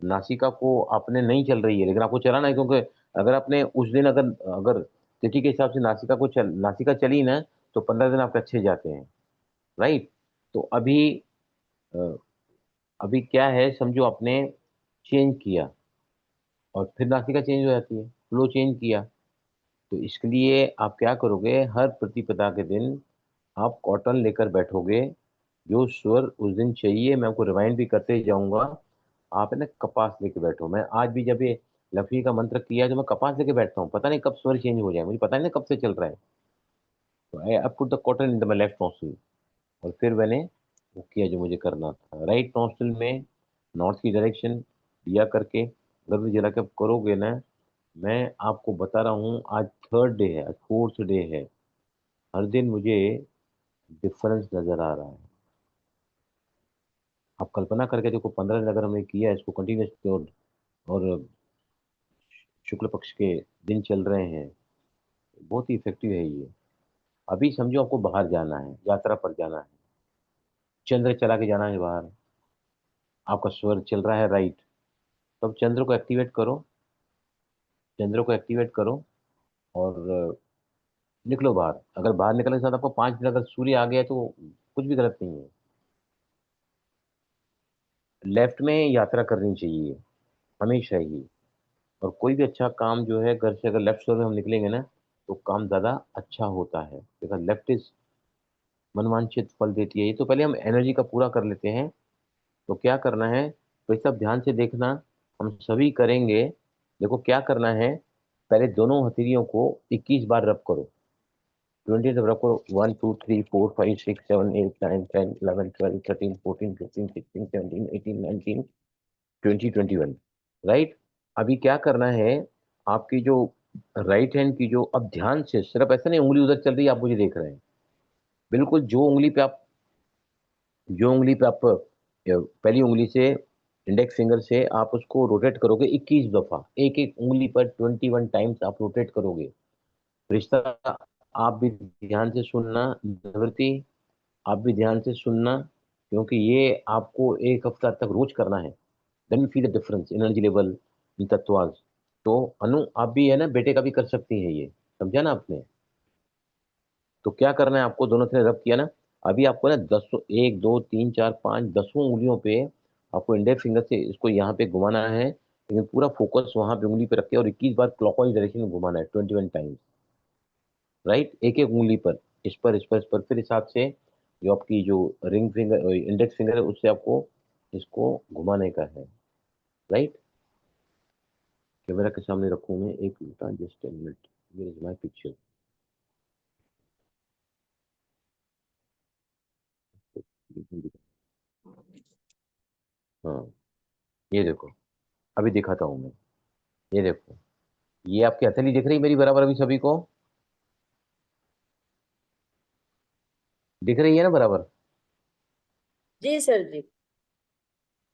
नासिका को आपने नहीं चल रही है लेकिन आपको चलाना है, क्योंकि अगर आपने उस दिन अगर अगर तिथि के हिसाब से नासिका चली ना, तो 15 दिन आपके अच्छे जाते हैं, राइट। तो अ, अभी क्या है, समझो आपने चेंज किया और फिर नासिका चेंज हो जाती है, फ्लो चेंज किया, तो इसके लिए आप क्या करोगे, हर प्रतिपदा के दिन आप कॉटन लेकर बैठोगे, जो स्वर उस दिन चाहिए मैं आपको रिमाइंड भी करते ही जाऊंगा। आप है ना कपास लेके बैठो, मैं आज भी जब ये लक्ष्मी का मंत्र किया है तो मैं कपास लेके बैठता हूँ, पता नहीं कब स्वर चेंज हो जाए, मुझे पता नहीं ना कब से चल रहा है। तो I put the cotton in the my left nostril, और फिर मैंने वो किया जो मुझे करना था, राइट नॉस्ट्रिल में नॉर्थ की डायरेक्शन दिया करके अगर भी जला के आप करोगे ना, मैं आपको बता रहा हूँ, आज थर्ड डे है, आज फोर्थ डे है, हर दिन मुझे डिफरेंस नजर आ रहा है। आप कल्पना करके देखो, 15 दिन अगर हमने किया इसको कंटिन्यूस, और शुक्ल पक्ष के दिन चल रहे हैं, बहुत ही इफेक्टिव है ये। अभी समझो आपको बाहर जाना है, यात्रा पर जाना है, चंद्र चला के जाना है बाहर, आपका स्वर चल रहा है राइट, तब चंद्र को एक्टिवेट करो, चंद्र को एक्टिवेट करो और निकलो बाहर। अगर बाहर निकलने के साथ आपको 5 दिन अगर सूर्य आ गया है तो कुछ भी गलत नहीं है। लेफ्ट में यात्रा करनी चाहिए हमेशा ही, और कोई भी अच्छा काम जो है घर से अगर लेफ्ट साइड में हम निकलेंगे ना, तो काम ज़्यादा अच्छा होता है, बिकॉज लेफ्ट इज मनवांछित फल देती है। ये तो पहले हम एनर्जी का पूरा कर लेते हैं, तो क्या करना है, तो ये सब ध्यान से देखना, हम सभी करेंगे। देखो क्या करना है, पहले दोनों हथेलियों को 21 बार रब करो, 20 जब रब करो, 1 2 3 4 5 6 7 8 9 10 11 12 13 14 15 16 17 18 19 20 21, राइट। अभी क्या करना है, आपकी जो राइट हैंड की जो, अब ध्यान से, सिर्फ ऐसा नहीं उंगली उधर चल रही है आप मुझे देख रहे हैं, बिल्कुल जो उंगली पे आप पहली उंगली से, इंडेक्स फिंगर से आप उसको रोटेट करोगे 21 दफा, एक एक उंगली पर 21 टाइम्स आप रोटेट करोगे। रिश्ता, आप भी ध्यान से सुनना, निवृत्ति आप भी ध्यान से सुनना, क्योंकि ये आपको 1 हफ्ता तक रोज करना है, then you feel the difference energy level in tattvas. तो अनु आप भी है ना, बेटे का भी कर सकती हैं ये, समझा ना आपने। तो क्या करना है आपको, दोनों से रब किया ना, अभी आपको ना 10, 1 2 3 4 5 10 उंगलियों पे आपको इंडेक्स फिंगर से इसको यहाँ पे घुमाना है, लेकिन पूरा फोकस वहां पे उंगली पे रख के, और 21 बार क्लॉकवाइज डायरेक्शन में घुमाना है 21 टाइम्स, राइट, एक एक उंगली पर, इस पर फिर हिसाब से जो आपकी जो रिंग फिंगर इंडेक्स फिंगर है उससे आपको इसको घुमाने का है, राइट। कैमरा के सामने रखूँ मैं, एक minute, just a minute, where is my picture. हाँ, ये देखो, अभी दिखाता हूँ मैं। ये देखो, ये आपकी हथेली दिख रही मेरी बराबर अभी सभी को? दिख रही है ना बराबर? जी सर जी।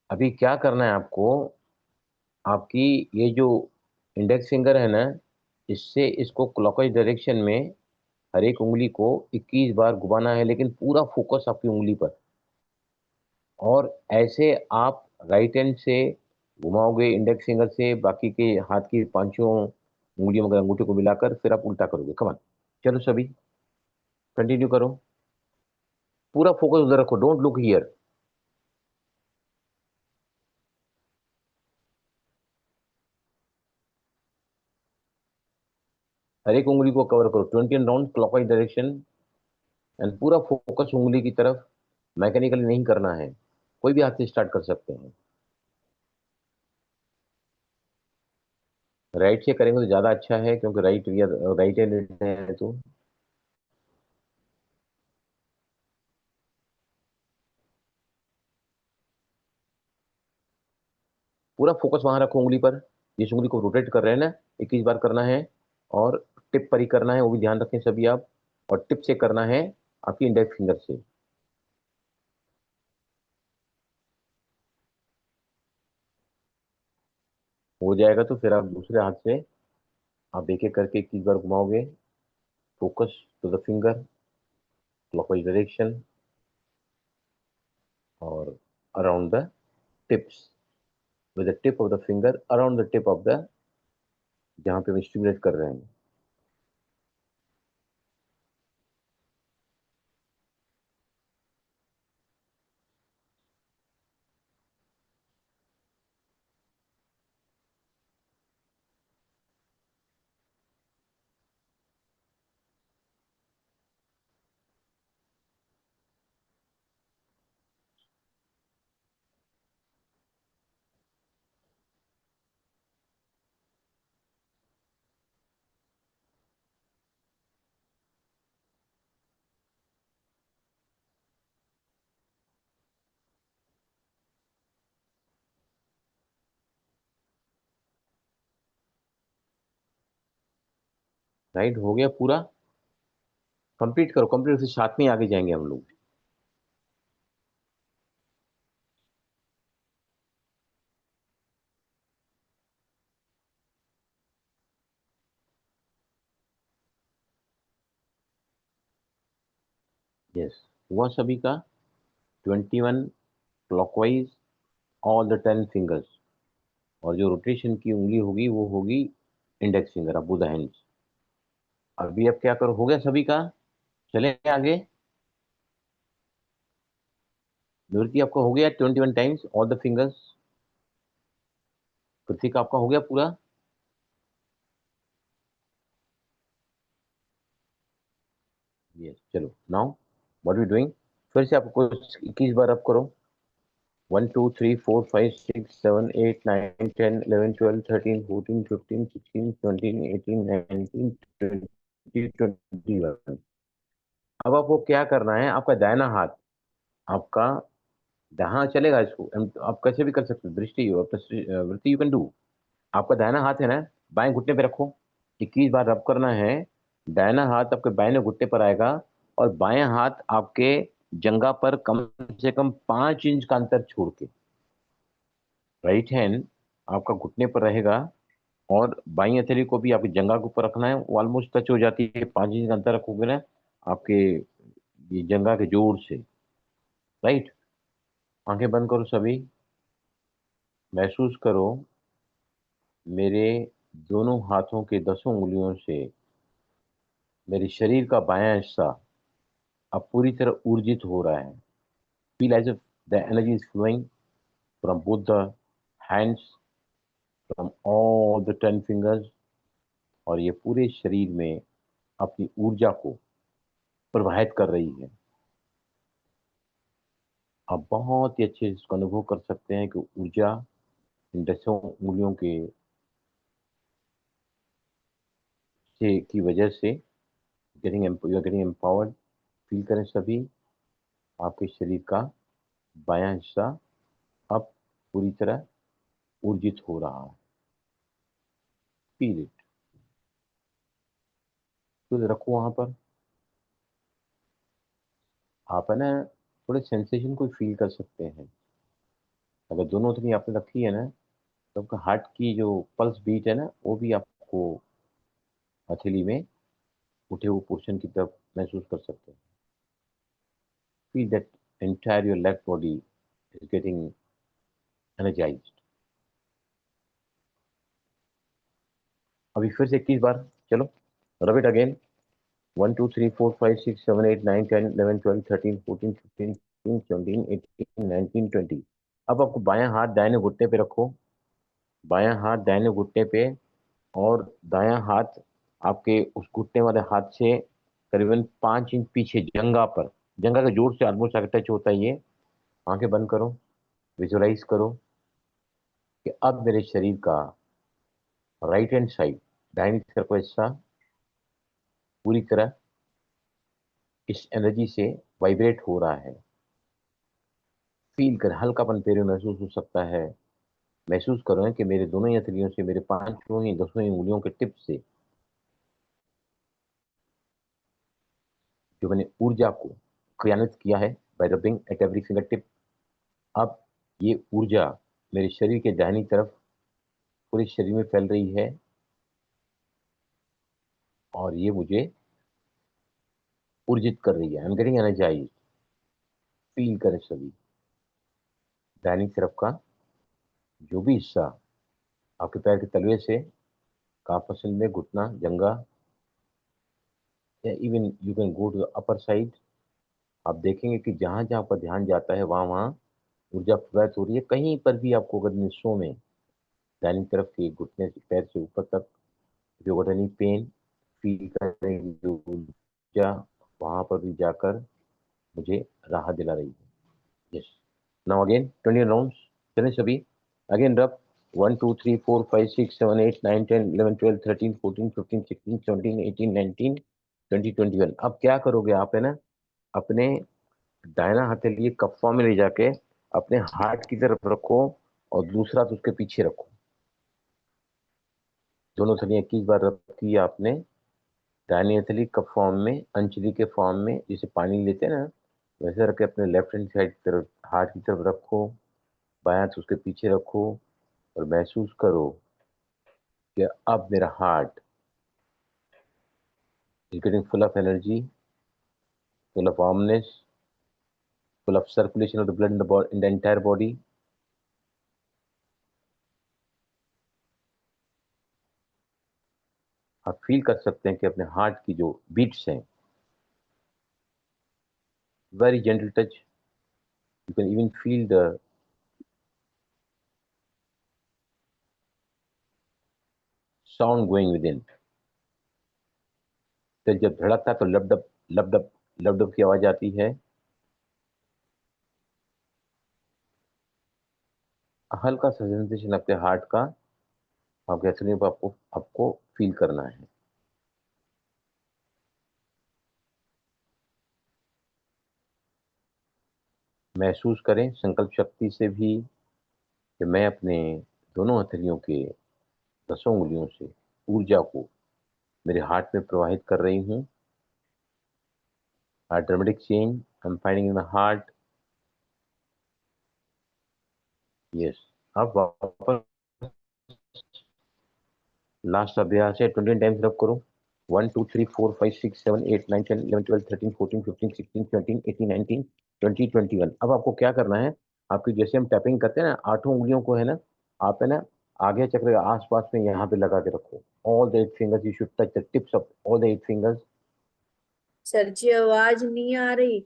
अभी क्या करना है आपको, आपकी ये जो इंडेक्स फिंगर है ना, इससे इसको क्लॉकवाइज डायरेक्शन में हर एक उंगली को 21 बार घुमाना है, लेकिन पूरा फोकस आपकी उंगली पर। और ऐसे आप राइट हैंड से घुमाओगे इंडेक्स फिंगर से, बाकी के हाथ की पांचों उंगलियों मगर अंगूठे को मिलाकर, फिर आप उल्टा करोगे। कमान, चलो सभी कंटिन्यू करो, पूरा फोकस उधर रखो, डोंट लुक हियर। हर एक उंगली को कवर करो, 20 राउंड क्लॉकवाइज डायरेक्शन, एंड पूरा फोकस उंगली की तरफ। मैकेनिकली नहीं करना है, कोई भी हाथ से स्टार्ट कर सकते हैं। राइट से करेंगे तो ज्यादा अच्छा है, क्योंकि राइट हैंड है तो। पूरा फोकस वहां रखो उंगली पर, जिस उंगली को रोटेट कर रहे हैं ना, 21 बार करना है। और टिप पर ही करना है, वो भी ध्यान रखें सभी आप। और टिप से करना है आपकी इंडेक्स फिंगर से। हो जाएगा तो फिर आप दूसरे हाथ से आप एक एक करके 21 बार घुमाओगे, focus to the finger, clockwise direction, और around the tips, with the tip of the finger around the tip of the, जहां पे हम स्टिमुलेट कर रहे हैं। राइट, हो गया पूरा, कंप्लीट करो, कंप्लीट से साथ में आगे जाएंगे हम लोग। यस, हुआ सभी का? 21 क्लॉकवाइज, ऑल द 10 फिंगर्स। और जो रोटेशन की उंगली होगी वो होगी index finger, Abu the hands. अभी अब क्या करो, हो गया सभी का? चले आगे। निवृत्ति आपका हो गया 21 टाइम्स ऑल द फिंगर्स? पृथ्वी का आपका हो गया पूरा? यस, चलो नाउ व्हाट वी डूइंग, फिर से आपको 21 बार अप करो। 1 2 3 4 5 6 7 8 9 10 11 12 13 14 15 16 17 18 19 20 21। अब आपको क्या करना है, आपका दाहिना हाथ, आपका जहाँ चलेगा इसको आप कैसे भी कर सकते हो, दृष्टि वृत्ति यू कैन डू। आपका दाहिना हाथ है ना, बाएं घुटने पे रखो, 21 बार रब करना है। दाहिना हाथ आपके बाएं घुटने पर आएगा, और बाएं हाथ आपके जंघा पर कम से कम 5 इंच का अंतर छोड़ के, राइट हैंड आपका घुटने पर रहेगा, और बाई हथेली को भी आपकी जंघा के ऊपर रखना है, वो ऑलमोस्ट टच हो जाती है। 5 इंच का अंतर रखोगे ना आपके ये जंघा के जोड़ से, राइट। आंखें बंद करो सभी, महसूस करो मेरे दोनों हाथों के 10 उंगलियों से मेरे शरीर का बायां हिस्सा अब पूरी तरह ऊर्जित हो रहा है। Feel as if the energy is flowing from both the hands, from all the 10 fingers, और ये पूरे शरीर में अपनी ऊर्जा को प्रवाहित कर रही है। आप बहुत ही अच्छे से इसको अनुभव कर सकते हैं कि ऊर्जा इन 10 उंगलियों के से की वजह से you are getting empowered. Feel करें सभी, आपके शरीर का बायां हिस्सा अब पूरी तरह ऊर्जित हो रहा है। Feel it. तो रखो वहां पर। आप है ना थोड़े सेंसेशन को फील कर सकते हैं। अगर दोनों उंगली आपने रखी है ना, तो आपका हार्ट की जो पल्स बीट है ना, वो भी आपको हथेली में उठे हुए पोर्शन की तरफ महसूस कर सकते हैं। Feel that entire your left body is getting energised. अभी फिर से 21 बार चलो, रब इट अगेन। 1 2 3 4 5 6 7 8 9 10 11 12 13 14 15 16 17 18 19 20। अब आपको बायां हाथ दाहिने घुटने पे रखो, बायां हाथ दाहिने घुटने पे, और दायां हाथ आपके उस घुटने वाले हाथ से करीबन 5 इंच पीछे जंघा पर, जंघा के जोड़ से ऑलमोस्ट आगे टच होता है ये। आंखें बंद करो, विजुअलाइज करो कि अब मेरे शरीर का राइट हैंड साइड, दाहिनी तरफ का हिस्सा पूरी तरह इस एनर्जी से वाइब्रेट हो रहा है। फील कर, हल्कापन पैरों में महसूस हो सकता है। महसूस करो कि मेरे दोनों ही हथेलियों से, मेरे 5 ही 10 ही उंगलियों के टिप से जो मैंने ऊर्जा को क्रियान्वित किया है bye rubbing at every finger tip, अब ये ऊर्जा मेरे शरीर के दाहिनी तरफ पूरे शरीर में फैल रही है और ये मुझे ऊर्जित कर रही है। I am getting energised. Feel करें सभी, दाहिनी तरफ का जो भी हिस्सा आपके पैर के तलवे से काफ मसल में, घुटना, जंघा, या even you can go to the upper side. आप देखेंगे कि जहां जहां आपका ध्यान जाता है वहां वहां ऊर्जा प्रवाहित हो रही है। कहीं पर भी आपको अगर इन हिस्सों में दाहिनी तरफ के घुटने से पैर से ऊपर तक जो एनी पेन फील करेंगे, जो ऊर्जा वहां पर भी जाकर मुझे राहत दिला रही है। Yes, now again 20 rounds. चलें सभी, अगेन रब। 1 2 3 4 5 6 7 8 9 10 11 12 13 14 15 16 17 18 19 20 21। अब क्या करोगे आप है ना, अपने दाहिना हथेली कफ्फा में ले जाके अपने हार्ट की तरफ रखो और दूसरा हाथ उसके पीछे रखो। दोनों हथेलियां 21 बार रखी है आपने। दाहिनी हथेली कप फॉर्म में, अंचली के फॉर्म में, जिसे पानी लेते हैं ना, वैसे रख के अपने लेफ्ट हैंड साइड की तरफ, हार्ट की तरफ रखो। बायां हाथ उसके पीछे रखो और महसूस करो कि अब मेरा heart is getting full of energy, full of warmness, full of circulation of the blood in the entire body. आप फील कर सकते हैं कि अपने हार्ट की जो बीट्स हैं, very gentle touch, you can even feel the sound going with in. तो जब धड़कता है तो लबडब लबडब लबडब की आवाज आती है। हल्का सा सेंसेशन अपने हार्ट का आपके असली पर आपको आपको फील करना है। महसूस करें संकल्प शक्ति से भी कि मैं अपने दोनों हथेलियों के 10 उंगलियों से ऊर्जा को मेरे हार्ट में प्रवाहित कर रही हूँ। A dramatic change I'm finding in my heart. Yes. अब वापस लास्ट अभ्यास है, 20 टाइम्स रब करो। 1 2 3 4 5 6 7 8 9 10 11 12 13 14 15 16 17 18 19 20 21। अब आपको क्या करना है, आपकी जैसे हम टैपिंग करते हैं ना, 8 उंगलियों को है ना, आप है ना आगे चक्र के आसपास में यहाँ पे लगा के रखो। All the 8 fingers you should touch the tips of all the 8 fingers. Sir जी आवाज नहीं आ रही।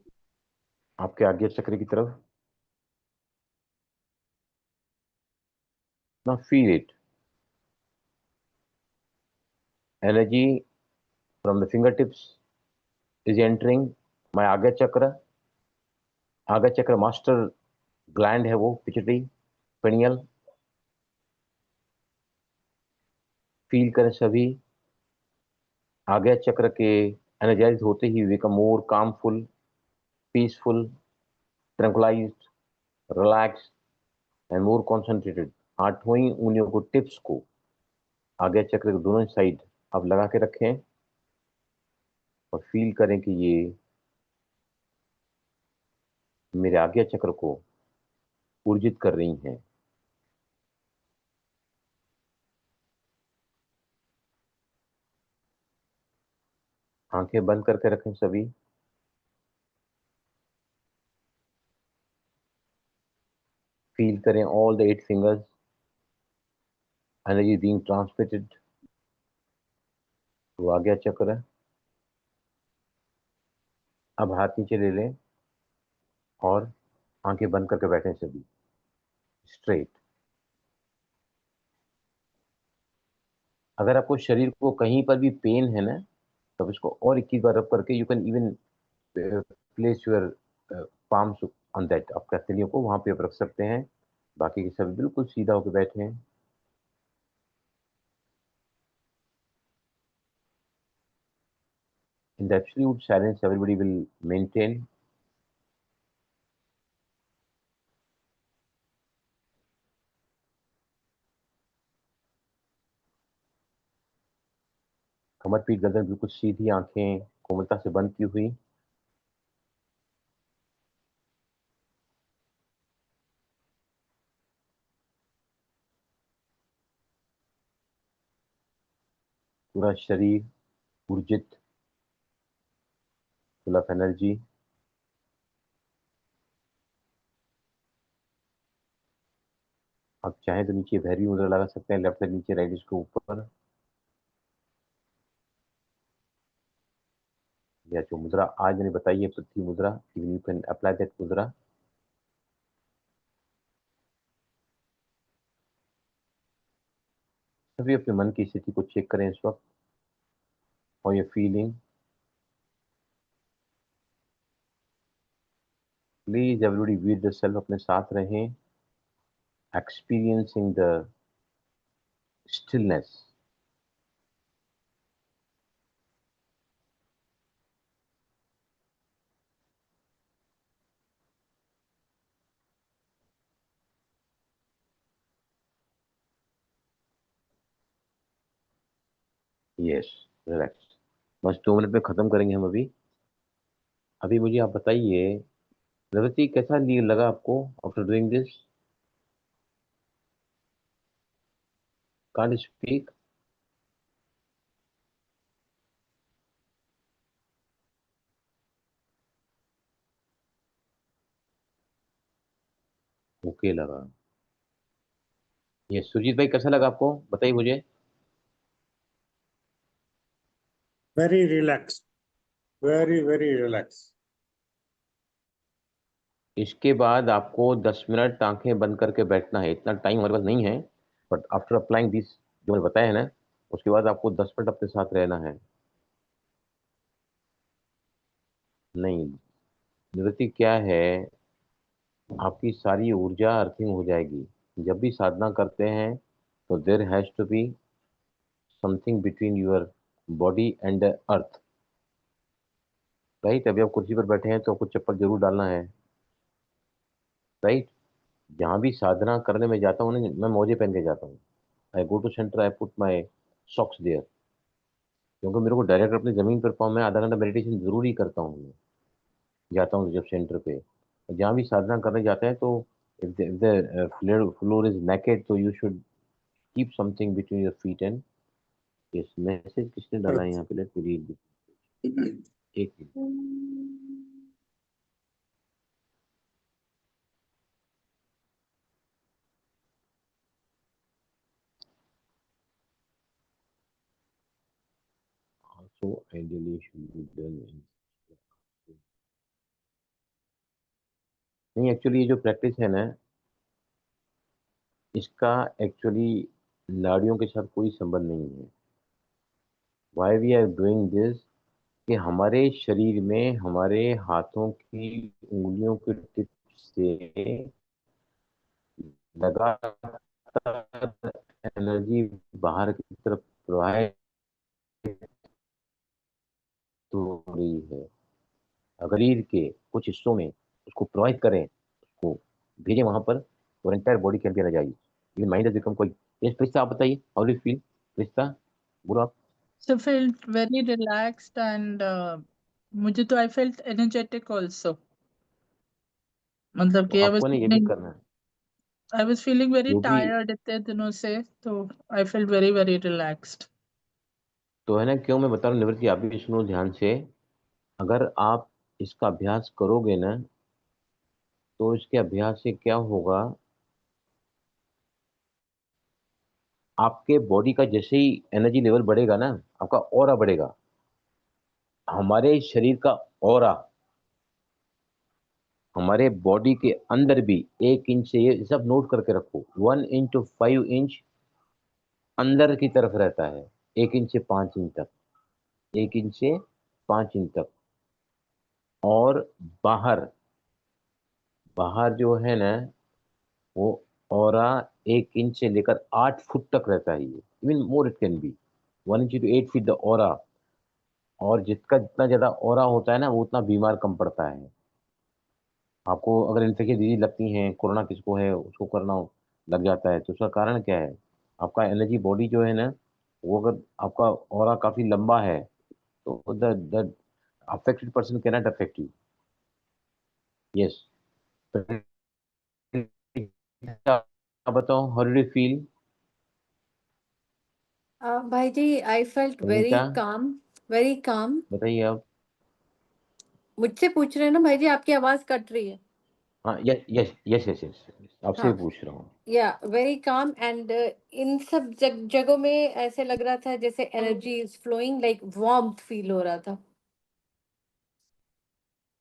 आपके आगे चक्र की तरफ। Now feel it, energy from the fingertips is entering my Agya chakra आगे चक्र मास्टर ग्लैंड है वो पिट्यूटरी पेनियल। फील करें सभी। आगे चक्र के एनर्जाइज होते ही become more calmful, peaceful, tranquillised, relax and more concentrated. आठों ही उंगलियों को, टिप्स को आगे चक्र के दोनों साइड आप लगा के रखें और फील करें कि ये मेरे आज्ञा चक्र को ऊर्जित कर रही हैं। आंखें बंद करके रखें सभी। फील करें all the 8 fingers, energy being transmitted to Ajna chakra. अब हाथ नीचे ले लें और आंखें बंद करके बैठें सभी स्ट्रेट। अगर आपको शरीर को कहीं पर भी पेन है ना, तब इसको और 21 बार रब करके you can even place your palms on that. आपके हथेलियों को वहां पे आप रख सकते हैं। बाकी के सभी बिल्कुल सीधा होकर बैठे हैं। In the absolute silence, everybody will maintain. कमर पीठ गर्दन बिल्कुल सीधी, आंखें कोमलता से बंद की हुई। पूरा शरीर ऊर्जित, फुल ऑफ एनर्जी। आप चाहें तो नीचे भैरवी मुद्रा लगा सकते हैं, लेफ्ट साइड नीचे, राइट इसके ऊपर। या जो मुद्रा आज मैंने बताई है पृथ्वी मुद्रा, यू कैन अप्लाई दैट मुद्रा। सभी अपने मन की स्थिति को चेक करें इस वक्त। How you feeling. Please everybody with the self, अपने साथ रहें, experiencing the stillness. Yes, relax. बस 2 मिनट में खत्म करेंगे हम अभी। अभी मुझे आप बताइए रेवती, कैसा लगा आपको after doing this. Can't speak. Okay लगा। ये सुजीत भाई कैसा लगा आपको, बताइए मुझे। Very relaxed, very relaxed. इसके बाद आपको 10 मिनट आंखें बंद करके बैठना है। इतना टाइम हमारे पास नहीं है, बट आफ्टर अप्लाइंग दिस जो मैंने बताया है ना, उसके बाद आपको 10 मिनट अपने साथ रहना है। नहीं, निवृत्ति क्या है, आपकी सारी ऊर्जा अर्थिंग हो जाएगी। जब भी साधना करते हैं तो there has to be something between your body and earth, right. अभी आप कुर्सी पर बैठे हैं तो आपको चप्पल जरूर डालना है, राइट। जहाँ भी साधना करने में जाता हूँ ना, मैं मोजे पहन के जाता हूँ। I go to centre, I put my socks there, क्योंकि मेरे को डायरेक्ट अपनी जमीन पर पाऊँ। मैं आधा घंटा मेडिटेशन जरूर ही करता हूँ। मैं जाता हूँ जब सेंटर पे, जहाँ भी साधना करने जाते हैं तो if the floor is naked, तो you should keep something between your feet and yes। Message किसने डाला है यहाँ पे, लेट मी रीड। एक minute. also ideally should be done in नहीं, एक्चुअली ये जो प्रैक्टिस है ना, इसका एक्चुअली नाड़ियों के साथ कोई संबंध नहीं है। Why we are doing this, कि हमारे शरीर में हमारे हाथों की उंगलियों के टिप से लगातार एनर्जी बाहर की तरफ प्रवाहित हो रही है। अगर शरीर के कुछ हिस्सों में उसको प्रवाहित करें, उसको भेजें वहां पर, तो entire body can be energize, even mind become कोई। ये प्रिस्ता आप बताइए, how do you feel Prista? बोलो आप। So felt very relaxed and मुझे तो I felt energetic also. मतलब तो कि आपको ना ये भी करना है, I was feeling very जो भी tired इतने दिनों से, तो I felt very very relaxed. तो है ना, क्यों मैं बता रहा हूँ निवृत्ति, आप भी सुनो ध्यान से। अगर आप इसका अभ्यास करोगे ना, तो इसके अभ्यास से क्या होगा, आपके बॉडी का जैसे ही एनर्जी लेवल बढ़ेगा ना, आपका ऑरा बढ़ेगा। हमारे शरीर का ऑरा हमारे बॉडी के अंदर भी 1 इंच से, ये सब नोट करके रखो, 1 इंच to 5 इंच अंदर की तरफ रहता है, 1 इंच से 5 इंच तक, 1 इंच से 5 इंच तक। और बाहर बाहर जो है ना, वो ऑरा 1 इंच से लेकर 8 फुट तक रहता है। ये even more it can be 1 inch to 8 feet the aura. और जितना ज्यादा ऑरा होता है ना, वो उतना बीमार कम पड़ता है। आपको अगर इन्फेक्शन डिजीज लगती हैं, कोरोना किसको है उसको करना लग जाता है, तो उसका कारण क्या है? आपका एनर्जी बॉडी जो है ना, वो अगर आपका ऑरा काफी लंबा है, तो the affected person can not affect you. Yes. आप बताओ, हाउ डिड यू फील? भाई जी I felt Sunita, very calm. बताइए आप। मुझसे पूछ रहे हैं ना भाई जी, आपकी आवाज कट रही है। हाँ, yes yes yes yes yes, आपसे हाँ, भी पूछ रहा हूँ। या वेरी काम एंड इन सब जगहों में ऐसे लग रहा था जैसे energy is flowing, like warmth feel हो रहा था।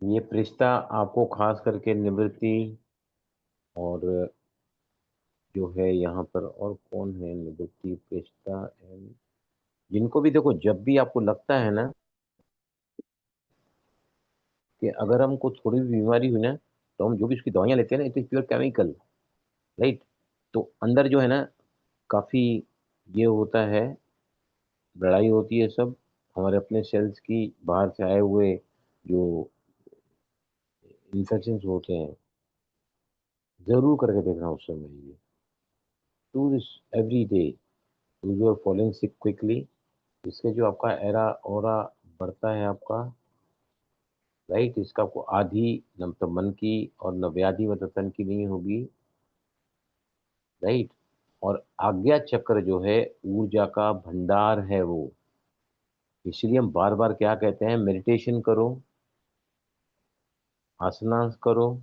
ये रिश्ता आपको खास करके निवृत्ति और जो है यहाँ पर, और कौन है, निवृत्ति, प्रेष्ठा एंड, जिनको भी देखो, जब भी आपको लगता है ना कि अगर हमको थोड़ी भी बीमारी हुई ना, तो हम जो भी उसकी दवाइयाँ लेते हैं ना, it is pure chemical, right? तो अंदर जो है ना, काफी ये होता है, लड़ाई होती है सब हमारे अपने सेल्स की, बाहर से आए हुए जो इन्फेक्शन होते हैं। जरूर करके देखना उस समय ये, do this every day, you are following sick quickly. इसके जो आपका एरा ऑरा बढ़ता है आपका, राइट, इसका आपको आधी न तो मन की और न व्याधि मतलब तन की नहीं होगी, राइट। और आज्ञा चक्र जो है, ऊर्जा का भंडार है वो। इसलिए हम बार बार क्या कहते हैं, मेडिटेशन करो, आसना करो,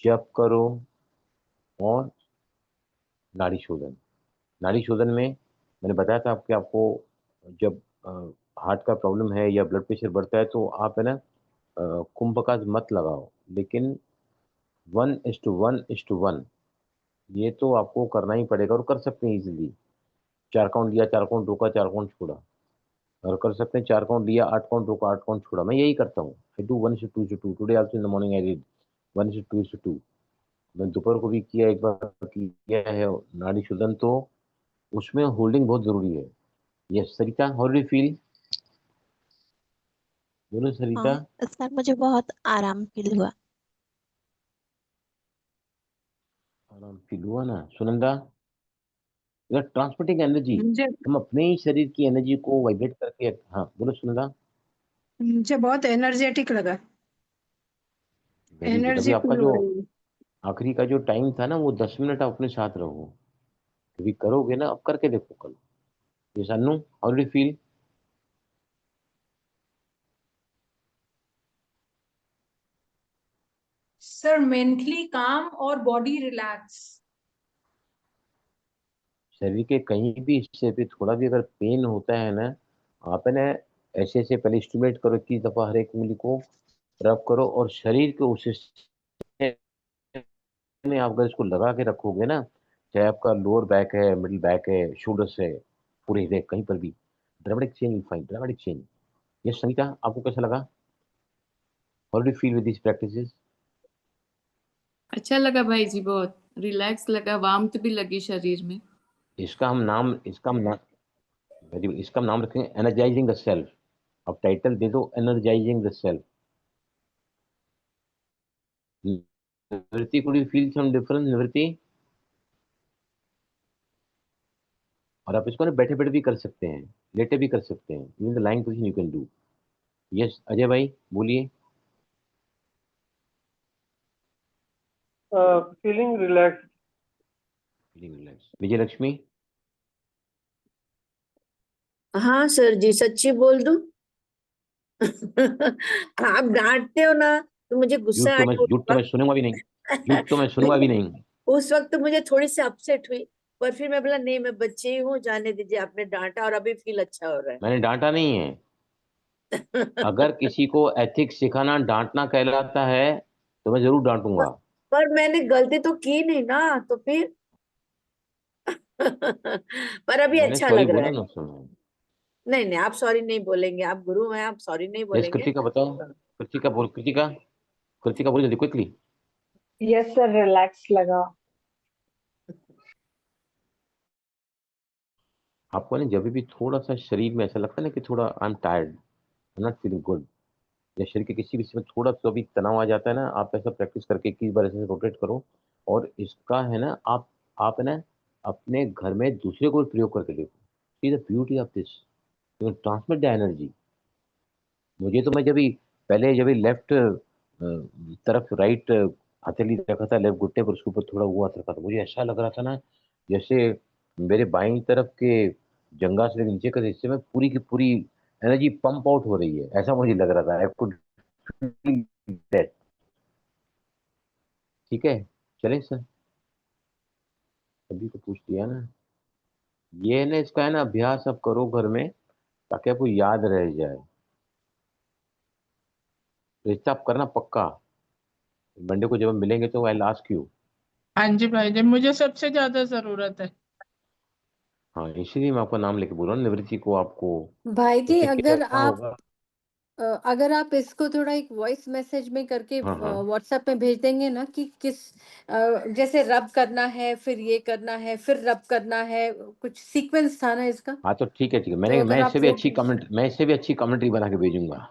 जप करो, और नाड़ी शोधन। नाड़ी शोधन में मैंने बताया था आपके, आपको जब हार्ट का प्रॉब्लम है या ब्लड प्रेशर बढ़ता है, तो आप है ना, कुंभकाज मत लगाओ, लेकिन 1:1:1 ये तो आपको करना ही पड़ेगा, और कर सकते हैं इजीली। 4 काउंट लिया, 4 काउंट रोका, 4 काउंट छोड़ा, और कर सकते हैं 4 काउंट लिया, 8 काउंट रोका, 8 काउंट छोड़ा। मैं यही करता हूँ। I do 1:2:2। Today also in the morning I did 1:2:2। मैं दोपहर को भी किया, एक बार किया है नाड़ी शोधन, तो उसमें होल्डिंग बहुत जरूरी है। Yes Sarita, how do you feel? बोलो सरिता। सर मुझे बहुत आराम फील हुआ। आराम फील हुआ ना सुनंदा? ट्रांसमिटिंग एनर्जी, मुझे हम अपने ही शरीर की एनर्जी को वाइब्रेट करके, हाँ बोलो सुनंदा। मुझे बहुत एनर्जेटिक लगा, वेरी गुड। अभी एनर्जी आपका फील जो हो रही है। आखिरी का जो टाइम था ना, वो 10 मिनट आप अपने साथ रहो। कभी करोगे ना, अब करके देखो कल। ये Sannu, how do you feel? Sir mentally काम और बॉडी रिलैक्स। शरीर के कहीं भी हिस्से पे थोड़ा भी अगर पेन होता है ना, आप है ना, ऐसे ऐसे पहले स्टिमुलेट करो, 21 दफा हर एक उंगली को रब करो, और शरीर के उस हिस्से में आप अगर इसको लगा के रखोगे ना, चाहे आपका लोअर बैक है, मिडिल बैक है, शोल्डर्स है, पूरे हृदय कहीं पर भी, dramatic change will find, dramatic change. Yes Sangeeta, आपको कैसा लगा? How do you feel with this practices? अच्छा लगा भाई जी, बहुत रिलैक्स लगा, वार्मथ भी लगी शरीर में। इसका हम नाम रखेंगे एनर्जाइजिंग द सेल्फ। अब टाइटल दे दो energizing the self. Nivritti, could you feel some difference Nivritti? और आप इसको ना बैठे बैठे भी कर सकते हैं, लेटे भी कर सकते हैं, even the lying position you can do. Yes Ajay भाई बोलिए। feeling relaxed. Feeling relax. Vijay Lakshmi? हाँ सर जी, सच्ची बोल दूं? आप डांटते हो ना तो मुझे गुस्सा आया उस झूठ तो मैं वक्त। सुनूंगा भी नहीं, झूठ तो मैं सुनूंगा भी नहीं। उस वक्त मुझे थोड़ी सी अपसेट हुई, पर फिर मैं बोला नहीं, मैं बच्ची ही हूँ, जाने दीजिए, आपने डांटा और अभी फील अच्छा हो रहा मैंने डांटा नहीं है। है। अगर किसी को एथिक्स सिखाना डांटना कहलाता है तो मैं जरूर डांटूंगा। पर मैंने गलती तो की नहीं ना, तो फिर पर अभी मैंने अच्छा सॉरी लग रहा बोला है। ना उस समय। नहीं नहीं, आप सॉरी नहीं बोलेंगे, आप गुरु हैं, आप सॉरी नहीं यस बोलेंगे। कृतिका बताओ। कृतिका बोलो जल्दी क्विकली। यस सर, रिलैक्स लगा। आपको ना जब भी थोड़ा सा शरीर में ऐसा लगता है ना कि थोड़ा I am tired, I am not feeling good, या शरीर के किसी भी हिस्से में थोड़ा सा भी तनाव आ जाता है ना, आप ऐसा प्रैक्टिस करके 21 बार ऐसे रोटेट करो। और इसका है ना आप है ना अपने घर में दूसरे को भी प्रयोग करके देखो। See the beauty of this, you transmit the energy. मुझे तो मैं जब भी लेफ्ट तरफ राइट हथेली रखा था लेफ्ट घुटने पर, उसके ऊपर थोड़ा हुआ रखा था, मुझे ऐसा लग रहा था ना जैसे मेरे बाईं तरफ के जंघा से नीचे के हिस्से में पूरी की पूरी एनर्जी पंप आउट हो रही है, ऐसा मुझे लग रहा था। I could feel that. ठीक है, चले सर, सभी को पूछ लिया ना। ये है ना, इसका है ना अभ्यास आप करो घर में ताकि आपको याद रह जाए। तो इससे आप करना पक्का। मंडे को जब हम मिलेंगे तो आई आस्क यू। हाँ जी भाई जी, मुझे सबसे ज्यादा जरूरत है। हाँ इसीलिए मैं आपका नाम लेके बोल रहा हूँ, निवृत्ति को आपको। भाई जी, इससे क्या होगा? अगर आप इसको थोड़ा एक वॉइस मैसेज में करके हाँ हाँ व्हाट्सएप में भेज देंगे ना कि जैसे रब करना है, फिर ये करना है, फिर रब करना है, कुछ सीक्वेंस था ना इसका। हाँ, तो ठीक है तो मैं अगर आप वो मैं इससे भी अच्छी कमेंट्री बना के भेजूंगा।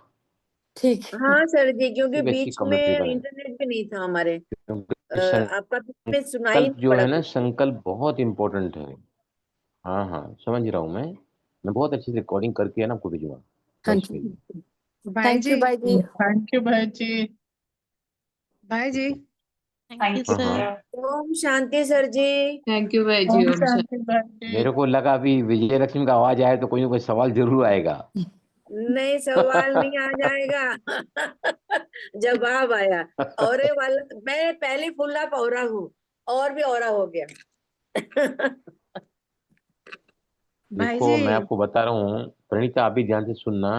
ठीक है। हाँ सर जी, इससे क्योंकि भी अच्छी बीच में कमेंट्री बना, इंटरनेट भी नहीं था हमारे। क्योंकि आपका बीच में सुनाई संकल्प नहीं जो पड़ा है ना, कुछ। संकल्प बहुत इंपॉर्टेंट है। हाँ हाँ समझ रहा हूँ मैं बहुत अच्छी से रिकॉर्डिंग करके है ना आपको भेजूंगा हाँ वॉइस जी, मेल में। भाई थैंक जी, यू भाई जी। थैंक यू भाई जी। भाई जी, थैंक यू थैंक यू हाँ हाँ sir. Om Shanti sir ji. Thank you भाई जी, ओम ओम शांति। शांति भाई जी। मेरे को लगा अभी विजय लक्ष्मी का आवाज आए तो कोई ना कोई सवाल जरूर आएगा। नहीं, सवाल नहीं आ जाएगा। जवाब आया। और वाला मैं पहले फुल्ला पौरा हूँ, और भी औरा हो गया। भाई देखो जी, मैं आपको बता रहा हूँ प्रणीता, आप भी ध्यान से सुनना।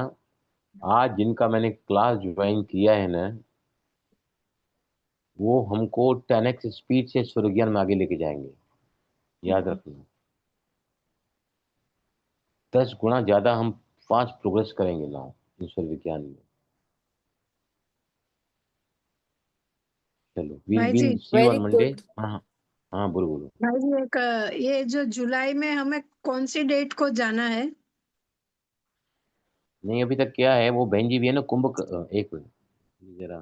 आज जिनका मैंने क्लास ज्वाइन किया है ना, वो हमको 10x स्पीड से सूर्य ज्ञान में आगे लेके जाएंगे, याद रखना। 10 गुना ज्यादा हम फास्ट प्रोग्रेस करेंगे ना ईश्वर विज्ञान में। चलो विल भाई जी, will see you very on Monday. Good. हाँ हाँ बोलो बोलो। भाई जी, एक ये जो जुलाई में हमें कौन सी डेट को जाना है? नहीं अभी तक क्या है, वो बहन जी भी है ना एक मिनट जरा